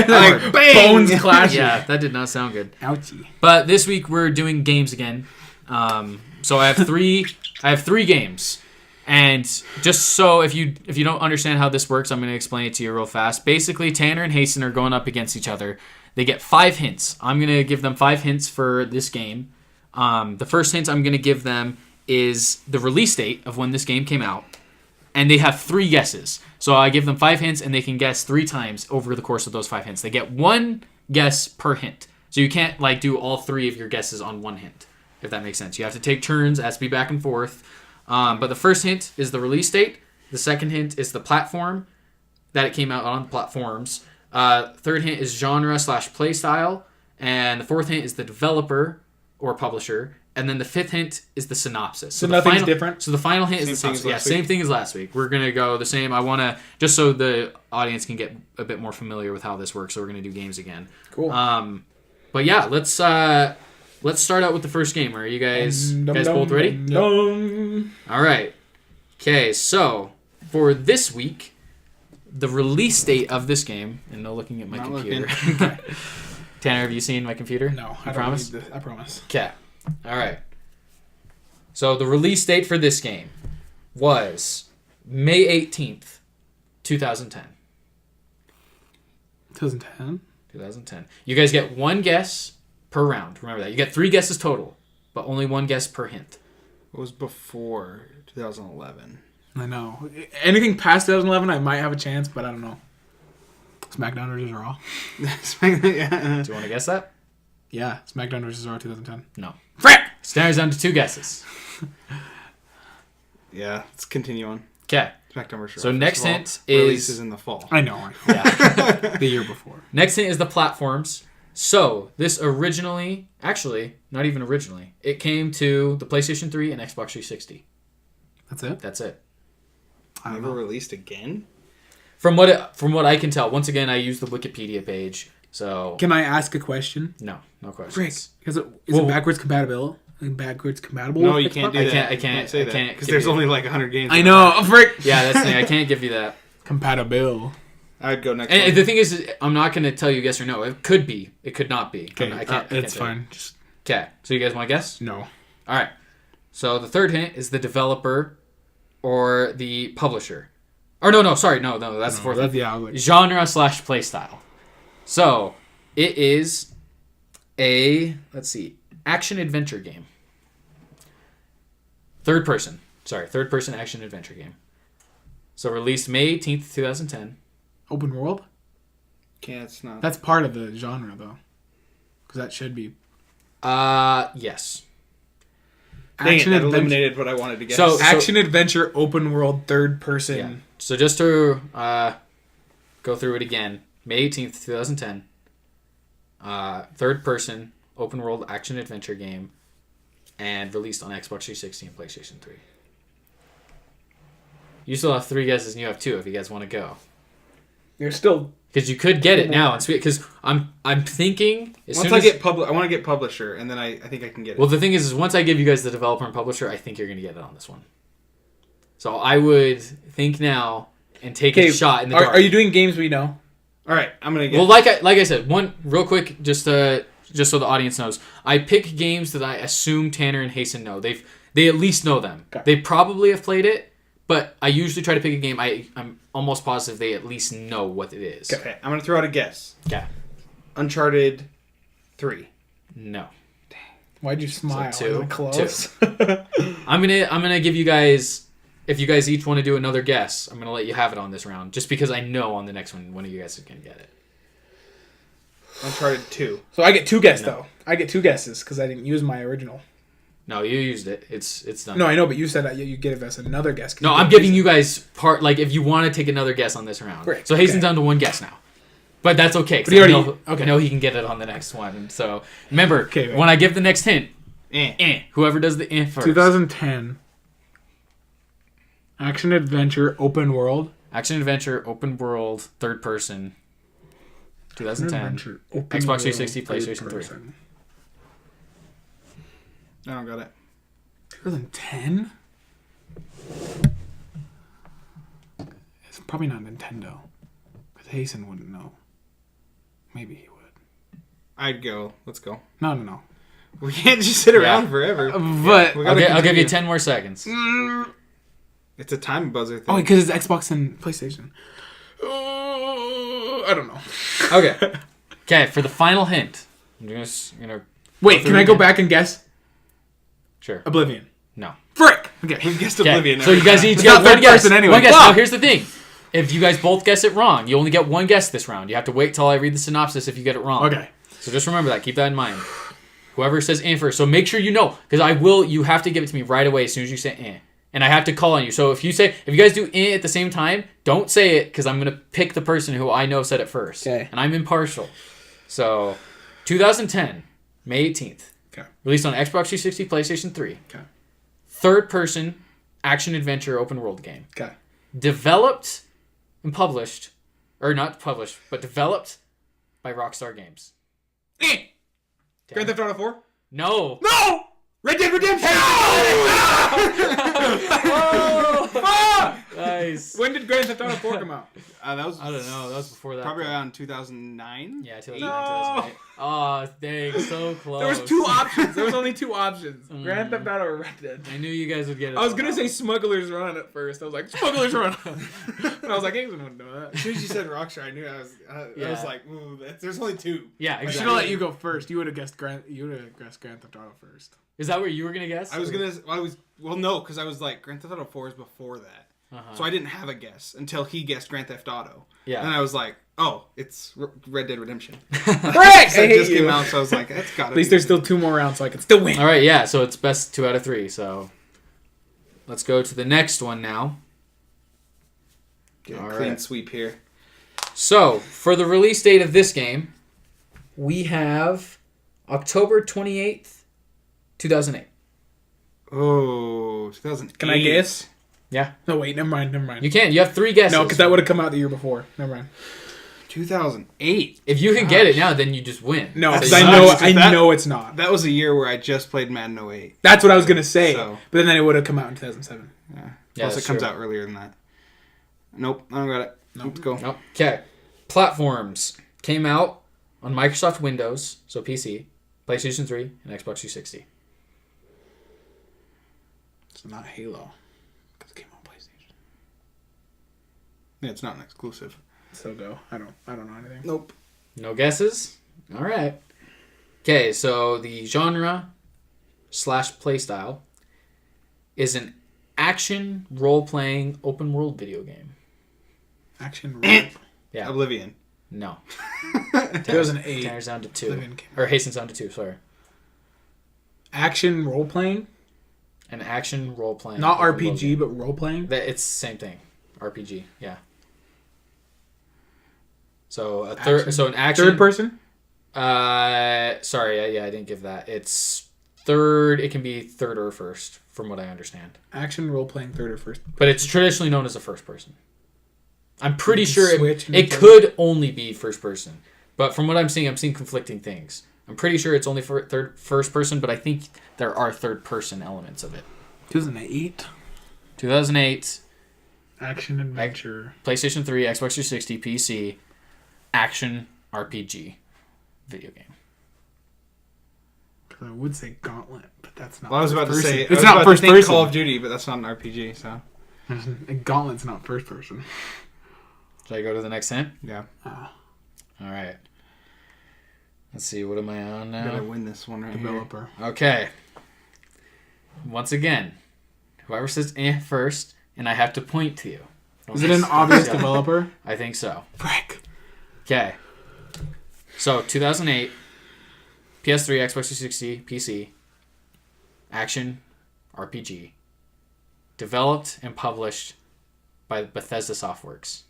Like, bang! Bones clashing. yeah, that did not sound good. Ouchie. But this week we're doing games again. So I have three games. And just so if you don't understand how this works, I'm going to explain it to you real fast. Basically, Tanner and Hasten are going up against each other. They get 5 hints. I'm going to give them 5 hints for this game. The first hint I'm going to give them is the release date of when this game came out. And they have 3 guesses. So I give them 5 hints, and they can guess 3 times over the course of those 5 hints. They get 1 guess per hint. So you can't do all 3 of your guesses on 1 hint, if that makes sense. You have to take turns. It has to be back and forth. But the first hint is the release date. The second hint is the platform that it came out on, platforms. Third hint is genre / play style. And the fourth hint is the developer or publisher. And then the fifth hint is the synopsis. So the nothing's different? So the final hint is the Same thing synopsis. as Yeah, last same week? thing as last week. We're going to go the same. I want to, just so the audience can get a bit more familiar with how this works, so we're going to do games again. Cool. But yeah, let's start out with the first game. Are you guys both ready? All right. Okay, so for this week, the release date of this game, and no looking at my Not computer. looking. Tanner, have you seen my computer? No, I promise. I promise. Okay. All right. So the release date for this game was May 18th, 2010. 2010? 2010. You guys get one guess per round. Remember that. You get 3 guesses total, but only 1 guess per hint. It was before 2011. I know. Anything past 2011, I might have a chance, but I don't know. SmackDown vs. Raw? Yeah. Do you want to guess that? Yeah, SmackDown vs. Raw 2010. No. Frick! Stands down to 2 guesses. Yeah, let's continue on. Okay. SmackDown vs. So Raw. next First of all, hint release is... in the fall. I know. Yeah. The year before. Next hint is the platforms. So, this originally... Actually, not even originally. It came to the PlayStation 3 and Xbox 360. That's it? That's it. I don't Never know. released again? From what I can tell, once again, I used the Wikipedia page, so... Can I ask a question? No questions. Frick. Is it Well- backwards compatible? Backwards compatible? No, with you can't Xbox? do that. I can't say that. can't Because give there's you- only like 100 games. I know. Frick! Yeah, that's the thing. I can't give you that. Compatible. I'd go next And one. the thing is, I'm not going to tell you yes or no. It could be. It could not be. Okay, I can't it's tell you. fine. Just Okay, so you guys want to guess? no. All right. So the third hint is the developer or the publisher. Or no, sorry. No, that's the fourth hint. Yeah, I was like, Genre/play style. So it is a, let's see, action-adventure game. Third person action-adventure game. So released May 18th, 2010. open world? Can't, it's not. That's part of the genre, though. Because that should be. Yes. Dang it, that adventure. eliminated what I wanted to guess. So- Action adventure, open world, third person. Yeah. So just to go through it again, May 18th, 2010. Third person, open world action adventure game, and released on Xbox 360 and PlayStation 3. You still have 3 guesses and you have 2 if you guys want to go. There's still. Because you could get it now. Because I'm thinking... Once I get I want to get publisher, and then I think I can get it. Well, the thing is once I give you guys the developer and publisher, I think you're going to get it on this one. So I would think now and take a shot in the dark. Are you doing games we know? All right, I'm going to get Well, like I said, one real quick, just so the audience knows, I pick games that I assume Tanner and Hasten know. They at least know them. Okay. They probably have played it, but I usually try to pick a game I'm almost positive they at least know what it is. Okay, I'm going to throw out a guess. Okay. Uncharted 3. No. Why'd you smile? So 2. Close. I'm gonna give you guys, if you guys each want to do another guess, I'm gonna let you have it on this round, just because I know on the next one of you guys is gonna get it. Uncharted 2. So I get 2 guesses, though. I get 2 guesses because I didn't use my original. No, you used it. It's done. No, I know, but you said that you give us another guess. No, I'm giving you guys if you want to take another guess on this round. Great, So Hasten's okay. down to 1 guess now. But that's okay. 'Cause But he already- I okay. know he can get it on the next one. So remember, Okay, wait. when I give the next hint, Eh. whoever does the first. 2010. Action adventure, open world. Action adventure, open world, third person. 2010. Adventure, open Xbox world, 360, third PlayStation 3. person. I don't got it. 2010? It's probably not Nintendo. Because Hasten wouldn't know. Maybe he would. I'd go. Let's go. No. We can't just sit around forever. But We gotta I'll give you continue. 10 more seconds. It's a time buzzer thing. oh, because it's Xbox and PlayStation. I don't know. Okay. Okay, for the final hint, I'm just gonna. Wait, can I go back and guess? Sure. Oblivion. No. Frick. Okay. We've guessed Okay. Oblivion. So you guys each It's get not one third guess. person anyway. One guess. Fuck. Now here's the thing: if you guys both guess it wrong, you only get 1 guess this round. You have to wait till I read the synopsis if you get it wrong. Okay. So just remember that. Keep that in mind. Whoever says "eh" first. So make sure you know, because I will. You have to give it to me right away as soon as you say "eh," and I have to call on you. So if you guys do "eh" at the same time, don't say it because I'm gonna pick the person who I know said it first. Okay. And I'm impartial. So, 2010, May 18th. Okay. Released on Xbox 360, PlayStation 3. Okay. Third person action adventure open world game. Okay. Developed and published, or not published, but developed by Rockstar Games. Grand Theft Auto 4? No. No! Red Dead Redemption! Oh! Nice. Nice. When did Grand Theft Auto 4 come out? That was I don't know. That was before that. probably around 2009. Yeah, 2009, 2008. Oh, dang, so close. There was two options. There was only two options. Grand Theft Auto or Red Dead. I knew you guys would get it. I was gonna say Smuggler's Run at first. I was like, Smuggler's Run. And I was like, Games wouldn't know that. As soon as you said Rockstar, I knew I was like, ooh, there's only two. Yeah, I should exactly. have let you go first. You would have guessed Grand Theft Auto first. Is that what you were gonna guess? No, because I was like, Grand Theft Auto 4 is before that. So I didn't have a guess until he guessed Grand Theft Auto. Yeah. And I was like, oh, it's Red Dead Redemption. Correct! So it just came out, so I was like, that's gotta At least there's still 2 more rounds, so I can still win. All right, yeah. So it's best 2 out of 3. So let's go to the next one now. Get a All clean right. sweep here. So for the release date of this game, we have October 28th, 2008. Oh, 2008. Can I guess? Yeah. No, wait, never mind. You can. You have 3 guesses. No, because that would have come out the year before. Never mind. 2008. If you can get it now, then you just win. No, That because sucks, I that- know it's not. That was a year where I just played Madden 08. That's what I was going to say. So- But then it would have come out in 2007. Yeah. Yeah, Plus, that's it comes true. out earlier than that. Nope, I don't got it. Let's go. Nope. Okay. Platforms came out on Microsoft Windows, so PC, PlayStation 3, and Xbox 360. It's not Halo. Because it came on PlayStation. Yeah, it's not an exclusive. So go. I don't know anything. Nope. No guesses? All right. Okay, so the genre / playstyle is an action role-playing open world video game. Action role. Yeah. Oblivion. No. 2008. Tanner's down to 2. Oblivion came Or Hastings down to 2, sorry. Action role playing? An action role-playing. Not open world RPG, game. but role playing? It's the same thing. RPG, yeah. So an action. Third person? Sorry, yeah, I didn't give that. It's third. It can be third or first, from what I understand. Action role playing third or first. But it's traditionally known as a first person. I'm pretty You can sure switch and it do- could only be first person. But from what I'm seeing conflicting things. I'm pretty sure it's only for first person, but I think there are third person elements of it. 2008. 2008, Action adventure. PlayStation 3, Xbox 360, PC, action RPG video game. I would say Gauntlet, but that's not. Well, I was about to first say person. It's not first person. Call of Duty, but that's not an RPG. So Gauntlet's not first person. Should I go to the next hint? yeah, All right. Let's see. What am I on I'm gonna now? win this one right Developer. Okay. Once again, whoever says first, and I have to point to you. Is it an obvious Yeah. developer? I think so. Frick. Okay. So 2008, PS3, Xbox 360, PC, action RPG, developed and published by Bethesda Softworks.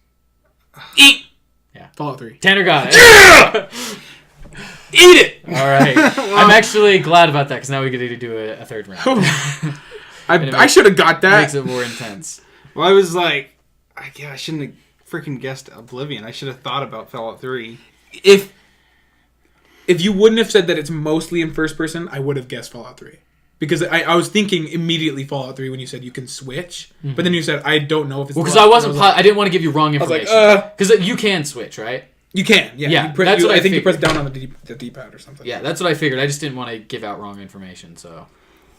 Eat. Yeah. Fallout 3. Tanner got it. Eat it. All right. I'm actually glad about that because now we get to do a third round. I should have got that. Makes it more intense. Well, I was like, I shouldn't have freaking guessed Oblivion. I should have thought about Fallout 3. If you wouldn't have said that it's mostly in first person, I would have guessed Fallout 3. Because I was thinking immediately Fallout 3 when you said you can switch. But then you said, I don't know if it's... Well, because I wasn't... I didn't want to give you wrong was like, information. Because you can switch, right? You can, yeah. Yeah, You pre- that's you- what I I think you press figured. down on the D-pad or something. Yeah, that's what I figured. I just didn't want to give out wrong information, so...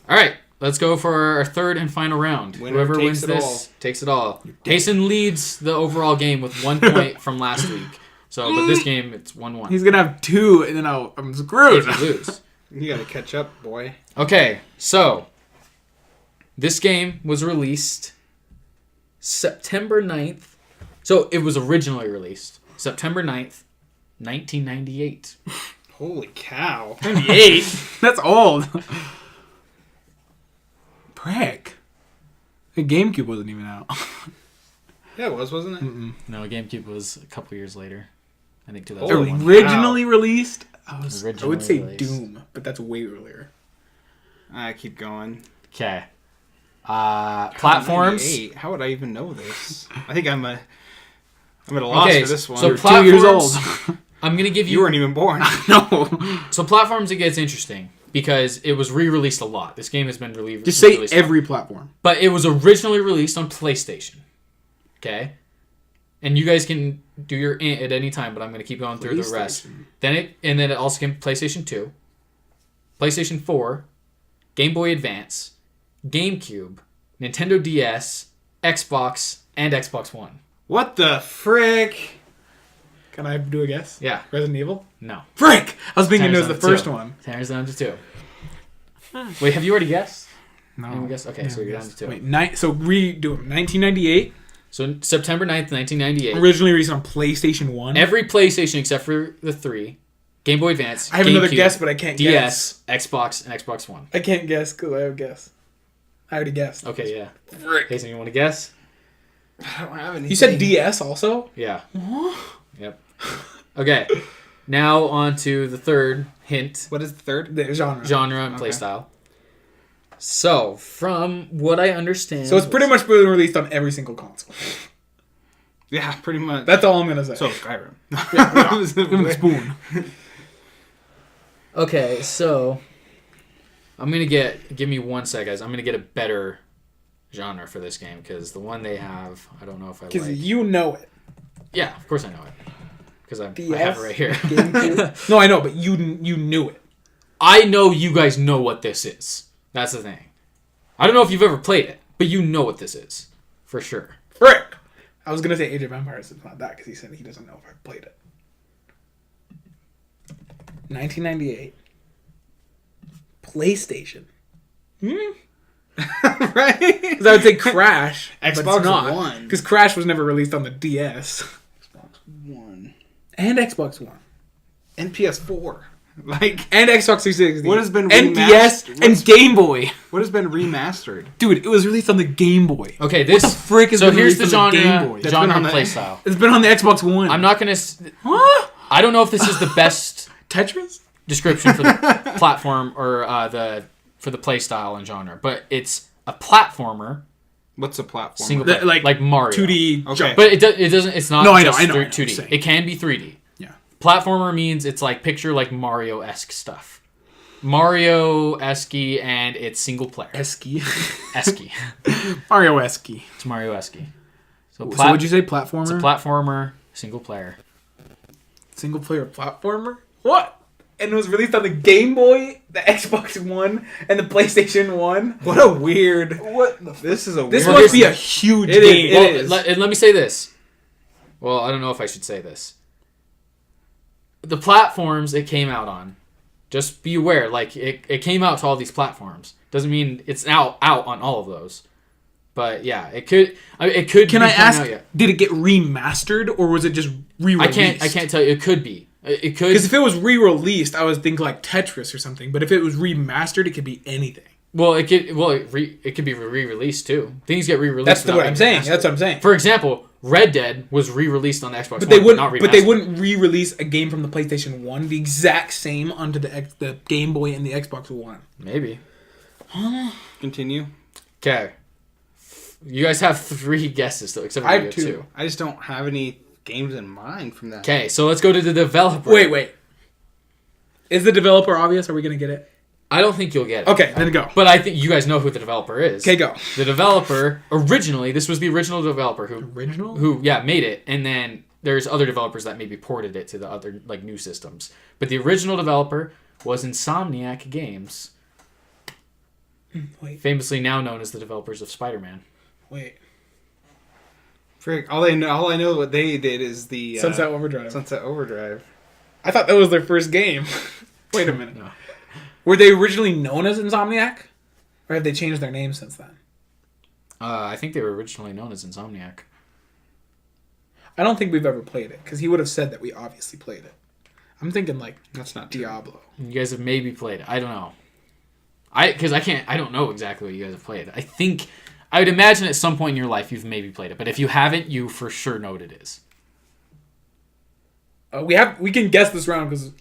All right, let's go for our third and final round. Winner Whoever takes wins it this all. takes it all. Jason leads the overall game with 1 point from last week. So, but this game, it's 1-1. He's going to have 2, and then I'm screwed. If you lose. You gotta catch up, boy. Okay, so... This game was released September 9th. So, it was originally released September 9th, 1998. Holy cow. 98? That's old. Prick. The GameCube wasn't even out. Yeah, it was, wasn't it? No, GameCube was a couple years later. I think Holy 2001. Originally released? I would Originally say released. Doom, but that's way earlier. I keep going. Okay. Platforms. 98? How would I even know this? I think I'm at a loss Okay, for this one. so You're platforms. 2 years old. I'm gonna give you you. weren't even born. No. So platforms, it gets interesting because it was re-released a lot. This game has been Just say re-released a lot. every platform. But it was originally released on PlayStation. Okay? And you guys can do your at any time, but I'm going to keep going through the rest. Then it also came PlayStation 2, PlayStation 4, Game Boy Advance, GameCube, Nintendo DS, Xbox, and Xbox One. What the frick? Can I do a guess? Yeah. Resident Evil? No. Frick! I was thinking it was Tanner's the down to first 2. one. Tanner's down to 2. Wait, have you already guessed? No. Anyone guess? Okay, so you're down to 2. Wait, so redo it. 1998. So September 9th, 1998. Originally released on PlayStation 1. Every PlayStation except for the 3, Game Boy Advance, I have GameCube, another guess, but I can't guess. DS, Xbox, and Xbox One. I can't guess because I have a guess. I already guessed. Okay, yeah. Frick. Okay, so you want to guess? I don't have anything. You said DS also? Yeah. Yep. Okay. Now on to the third hint. What is the third? The genre. Genre and playstyle. So, from what I understand... So it's pretty much been released on every single console. Yeah, pretty much. That's all I'm going to say. So Skyrim. Give him a spoon. Okay, so... I'm going to give me 1 sec, guys. I'm going to get a better genre for this game, because the one they have, I don't know if I like. Because you know it. Yeah, of course I know it. Because I DS, have it right here. GameCube. No, I know, but you knew it. I know you guys know what this is. That's the thing. I don't know if you've ever played it, but you know what this is. For sure. Frick! I was going to say Age of Empires. It's not that, because he said he doesn't know if I played it. 1998. PlayStation. Right? Because I would say Crash. Xbox One. Because Crash was never released on the DS. Xbox One. And Xbox One. And PS4. Like, And Xbox 360. What has been and remastered? DS and Game Boy. what has been remastered? Dude, it was released on the Game Boy. Okay, this... What the frick is so been here's the released on genre, the Game Boy? That's genre been and on the- playstyle. It's been on the Xbox One. I'm not going to... Huh? I don't know if this is the best Tetris? description for the platform or for the playstyle and genre, but it's a platformer, What's a platform? single player, like Mario. 2D Okay. jump. But it doesn't. It's not. No, I know, just I know, I know, 2D. saying. It can be 3D. Yeah. Platformer means it's like picture like Mario-esque stuff. Mario-esque and it's single player. Esky. Esky. Mario Esky. It's Mario-esque. So, So would you say platformer? It's a platformer, single player. Single player platformer? What? And it was released on the Game Boy, the Xbox One, and the PlayStation 1? What a weird... What the This is a This weird... must be a huge It is, game. it Well, is. let me say this. Well, I don't know if I should say this. The platforms it came out on, just be aware, like, it came out to all these platforms. Doesn't mean it's now out on all of those. But, yeah, it could... Can I ask, out yet. did it get remastered, or was it just re-released? I can't tell you. It could be. It could... Because if it was re-released, I would think like Tetris or something. But if it was remastered, it could be anything. Well, it could be re-released, too. Things get re-released. That's without what I'm being saying. remastered. That's what I'm saying. For example, Red Dead was re-released on the Xbox But One, they not wouldn't. remastered. But they wouldn't re-release a game from the PlayStation 1 the exact same onto the Game Boy and the Xbox One. Maybe. Continue. Okay. You guys have 3 guesses still, except for I you have have 2. 2. I just don't have any games in mind from that. Okay, so let's go to the developer. Wait. Is the developer obvious? Are we gonna get it? I don't think you'll get it. Okay, then go. But I think you guys know who the developer is. Okay, go. The developer, originally, this was the original developer Original? who made it, and then there's other developers that maybe ported it to the other, like, new systems. But the original developer was Insomniac Games, Wait. famously now known as the developers of Spider-Man. Wait. Frick, all I know what they did is the... Sunset Overdrive. Sunset Overdrive. I thought that was their first game. Wait a minute. No. Were they originally known as Insomniac? Or have they changed their name since then? I think they were originally known as Insomniac. I don't think we've ever played it, because he would have said that we obviously played it. I'm thinking like That's not true. Diablo. You guys have maybe played it. I don't know. Because I don't know exactly what you guys have played. I would imagine at some point in your life you've maybe played it, but if you haven't, you for sure know what it is. We can guess this round because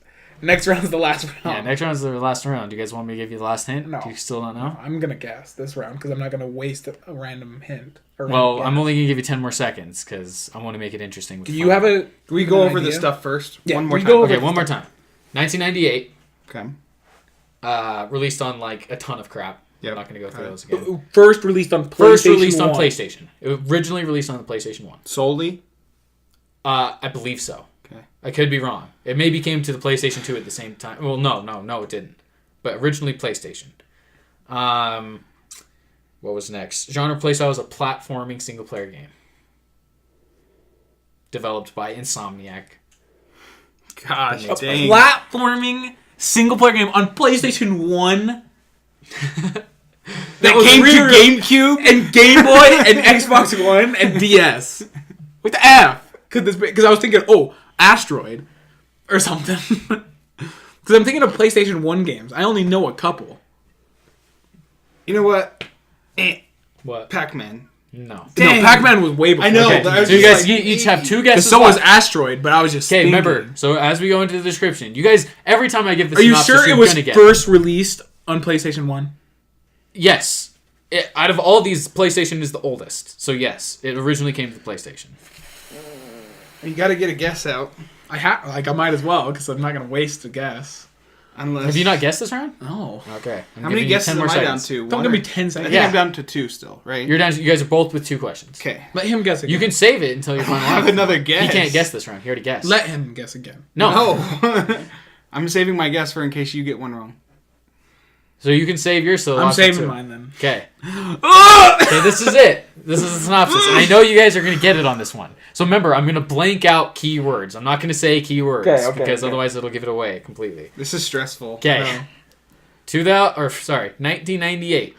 next round is the last round. Yeah, next round is the last round. Do you guys want me to give you the last hint? No. Do you still don't know? I'm gonna guess this round because I'm not gonna waste a random hint. Well, I'm only going to give you 10 more seconds because I want to make it interesting. With Do you have a? Can we go over this stuff first? Yeah, one more we time. go over- Okay, one more time. 1998, Okay. released on like a ton of crap. I'm not going to go through those again. First released on PlayStation First released 1. on PlayStation. It was originally released on the PlayStation 1. Solely? I believe so. Okay. I could be wrong. It maybe came to the PlayStation 2 at the same time. Well, no, it didn't. But originally PlayStation. What was next? Genre playstyle was a platforming single-player game. Developed by Insomniac. Gosh, A dang. platforming single-player game on PlayStation 1. That came to GameCube and Game Boy and Xbox One and DS. With the F. Because I was thinking, Asteroid or something. Because I'm thinking of PlayStation 1 games. I only know a couple. You know what? What? Pac-Man. No. Dang. No, Pac-Man was way before. I know, that. but I was So you just guys like, each have two guesses. So was left. Asteroid, but I was just Okay, thinking. remember. So as we go into the description, you guys, every time I give the Are you synopsis, sure it you're was gonna get. first released on PlayStation 1? Yes. Out of all these, PlayStation is the oldest. So yes, it originally came to the PlayStation. You got to get a guess out. I might as well, because I'm not going to waste a guess. Unless... Have you not guessed this round? No. Okay. I'm How many giving you guesses 10 am more I down seconds. to? Don't One give or- me 10 I seconds. think Yeah. I'm down to 2 still, right? You're down. You guys are both with 2 questions. Okay. Let him guess again. You can save it until your I final have round. another guess. He can't guess this round. He already guessed. Let him guess again. No. No. I'm saving my guess for in case you get one wrong. So you can save yours. So I'm saving mine then. Okay. Okay, this is it. This is the synopsis. And I know you guys are going to get it on this one. So remember, I'm going to blank out keywords. I'm not going to say keywords because otherwise it'll give it away completely. This is stressful. Okay. 1998.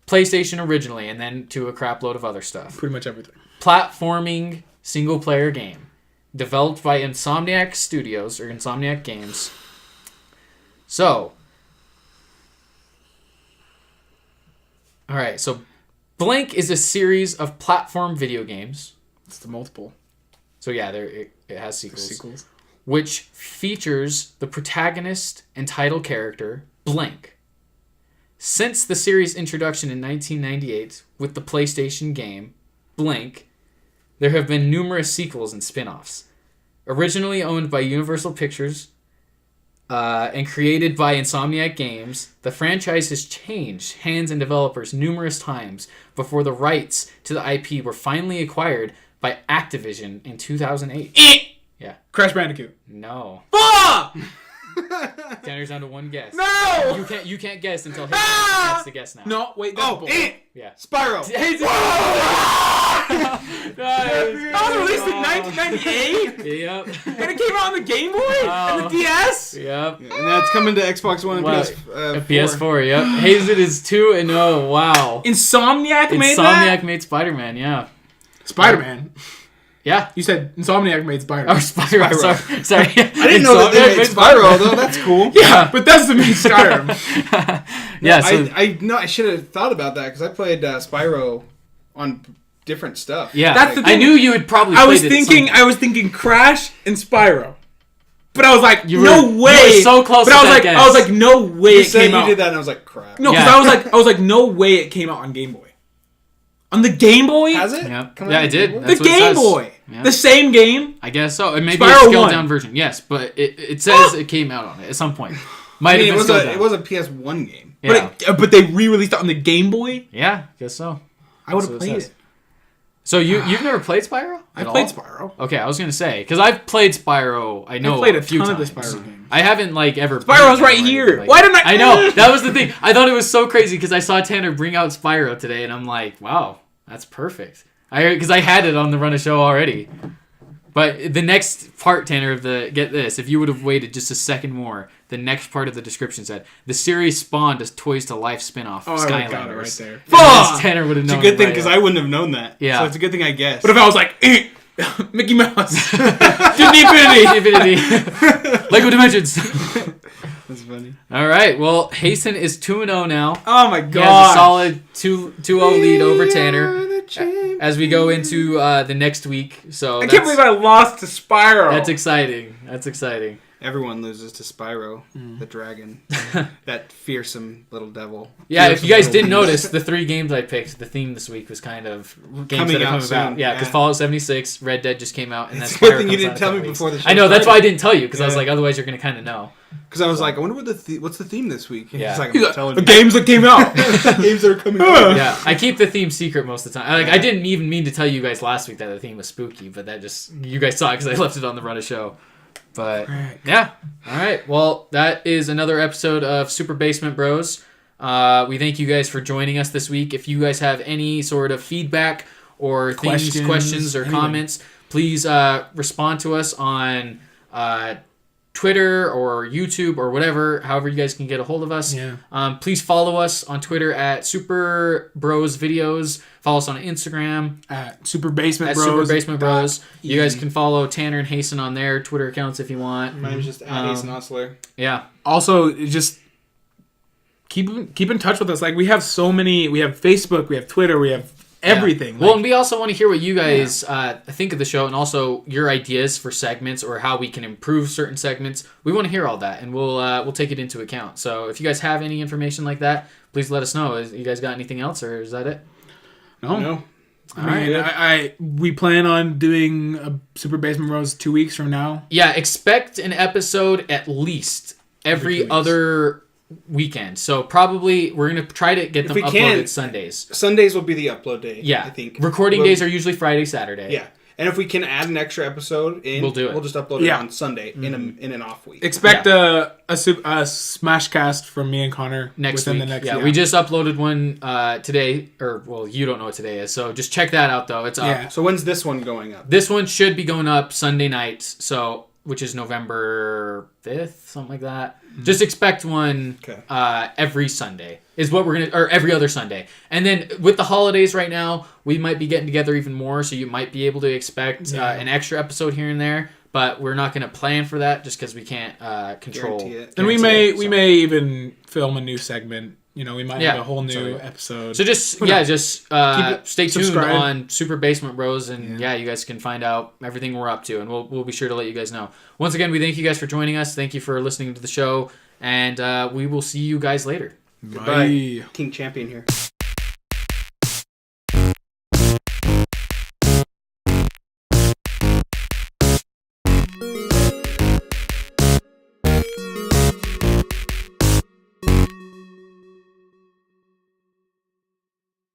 PlayStation originally, and then to a crap load of other stuff. Pretty much everything. Platforming single-player game. Developed by Insomniac Studios, or Insomniac Games. So... Alright, so Blank is a series of platform video games. It's the multiple. So yeah, it has sequels. Sequels. Which features the protagonist and title character, Blank. Since the series' introduction in 1998 with the PlayStation game, Blank, there have been numerous sequels and spin-offs. Originally owned by Universal Pictures and created by Insomniac Games, the franchise has changed hands and developers numerous times before the rights to the IP were finally acquired by Activision in 2008. Yeah. Crash Bandicoot. No. Fuck! Tanner's down to one guess. No! You can't guess until he gets to guess now. No, wait, that's bull. Yeah. Spyro. That was released in 1998? Yep. And it came out on the Game Boy? And the DS? Yep. And that's coming to Xbox One and Wow. PS4, yep. Hazen is 2-0. Wow. Insomniac made Insomniac that? made Spider-Man, yeah. Spider-Man. Yeah. You said Insomniac made Spider-Man. Or Spyro. Sorry. I didn't know that they made Spyro, though. That's cool. Yeah, but that's the main Skyrim. Yeah, so... I should have thought about that because I played Spyro on different stuff. Yeah, That's the I thing. knew you would probably I was played it at some point. thinking Crash and Spyro. But I was like, You were no way. so close but to I was that like, guess. I was like, no way You it said came you out. did that, and I was like, crap. No, because Yeah. I was like, no way it came out on Game Boy. On the Game Boy? Has it? Yep. Come Yeah, on, it did. Game Boy? The That's what it Game says. Boy. Yeah. The same game. I guess so. It may be Spyro a scaled 1. down version. Yes, but it says it came out on it at some point. Might I mean, have been scaled down. it was a PS1 game. Yeah. But they re-released it on the Game Boy? Yeah, guess so. I would That's have what played says. it. So you've never played Spyro? I At played all? Spyro. Okay, I was gonna say because I've played Spyro. I know played a a few ton of times. the Spyro games. I haven't ever. Spyro's beaten right them or here. anything like Why that. didn't I- I know that was the thing. I thought it was so crazy because I saw Tanner bring out Spyro today, and I'm like, wow, that's perfect. Because I had it on the Run a Show already. But the next part, Tanner, of the get this, if you would have waited just a second more, the next part of the description said the series spawned a Toys to Life spinoff. Oh, of I got it right Skylanders. there. Fuck! Tanner would have It's known. a good thing right because up. I wouldn't have known that. Yeah. So it's a good thing I guessed. But if I was like, Mickey Mouse. to the infinity, Lego Dimensions. That's funny. All right. Well, Hasten is 2-0 now. Oh my He has a god. solid 2-0 lead over Tanner as we go into the next week. So I can't believe I lost to Spyro. That's exciting. That's exciting. everyone loses to Spyro, the dragon, that fearsome little devil. Yeah, if you guys didn't little notice, the 3 games I picked, the theme this week was kind of games Coming that are out coming soon, about. Yeah, because yeah. Fallout 76, Red Dead just came out, and It's that's a good thing you didn't tell me before the show I know, that's why I started. didn't tell you, because I was Yeah. like, otherwise you're going to kind of know. Because I was like, I wonder what what's the theme this week? And Yeah. he's like, He's I'm like, telling the you. games that came out. Games that are coming out. Yeah, I keep the theme secret most of the time. Like, I didn't even mean to tell you guys last week that the theme was spooky, but that just, you guys saw it because I left it on the run of show. But, yeah. All right. Well, that is another episode of Super Basement Bros. We thank you guys for joining us this week. If you guys have any sort of feedback or questions or anything. comments, please respond to us on Twitter or YouTube or whatever, however you guys can get a hold of us. Yeah. Please follow us on Twitter at Super Bros Videos. Follow us on Instagram At Super Basement at Bros. Super Basement Bros. .e. You guys can follow Tanner and Hasten on their Twitter accounts if you want. Mine's just Addison Osler. Yeah. Also, just keep in touch with us. Like, we have so many. We have Facebook. We have Twitter. We have everything. Yeah. Well, Like, and we also want to hear what you guys think of the show, and also your ideas for segments or how we can improve certain segments. We want to hear all that, and we'll take it into account. So if you guys have any information like that, please let us know. You guys got anything else, or is that it? No. All right. We plan on doing a Super Basement Bros 2 weeks from now. Yeah, expect an episode at least every 2 weeks. other weekend. So probably we're going to try to get them we uploaded can, Sundays. Sundays will be the upload day. Yeah. I think. Recording days are usually Friday, Saturday. Yeah. And if we can add an extra episode in, We'll do it. We'll just upload it on Sunday in an off week. Expect a smash cast from me and Connor Next within week. the next we just uploaded one today, or well, you don't know what today is, so just check that out though. It's up. Yeah. So when's this one going up? This one should be going up Sunday night, so which is November 5th, something like that. Just expect one every Sunday is what we're gonna, or every other Sunday. And then with the holidays right now, we might be getting together even more, so you might be able to expect an extra episode here and there. But we're not gonna plan for that just because we can't control. Guarantee it. And we may even film a new segment. You know, we might have a whole new sorry. episode. So just stay tuned subscribe. on Super Basement Bros, and you guys can find out everything we're up to, and we'll be sure to let you guys know. Once again, we thank you guys for joining us. Thank you for listening to the show, and we will see you guys later. Goodbye. King Champion here.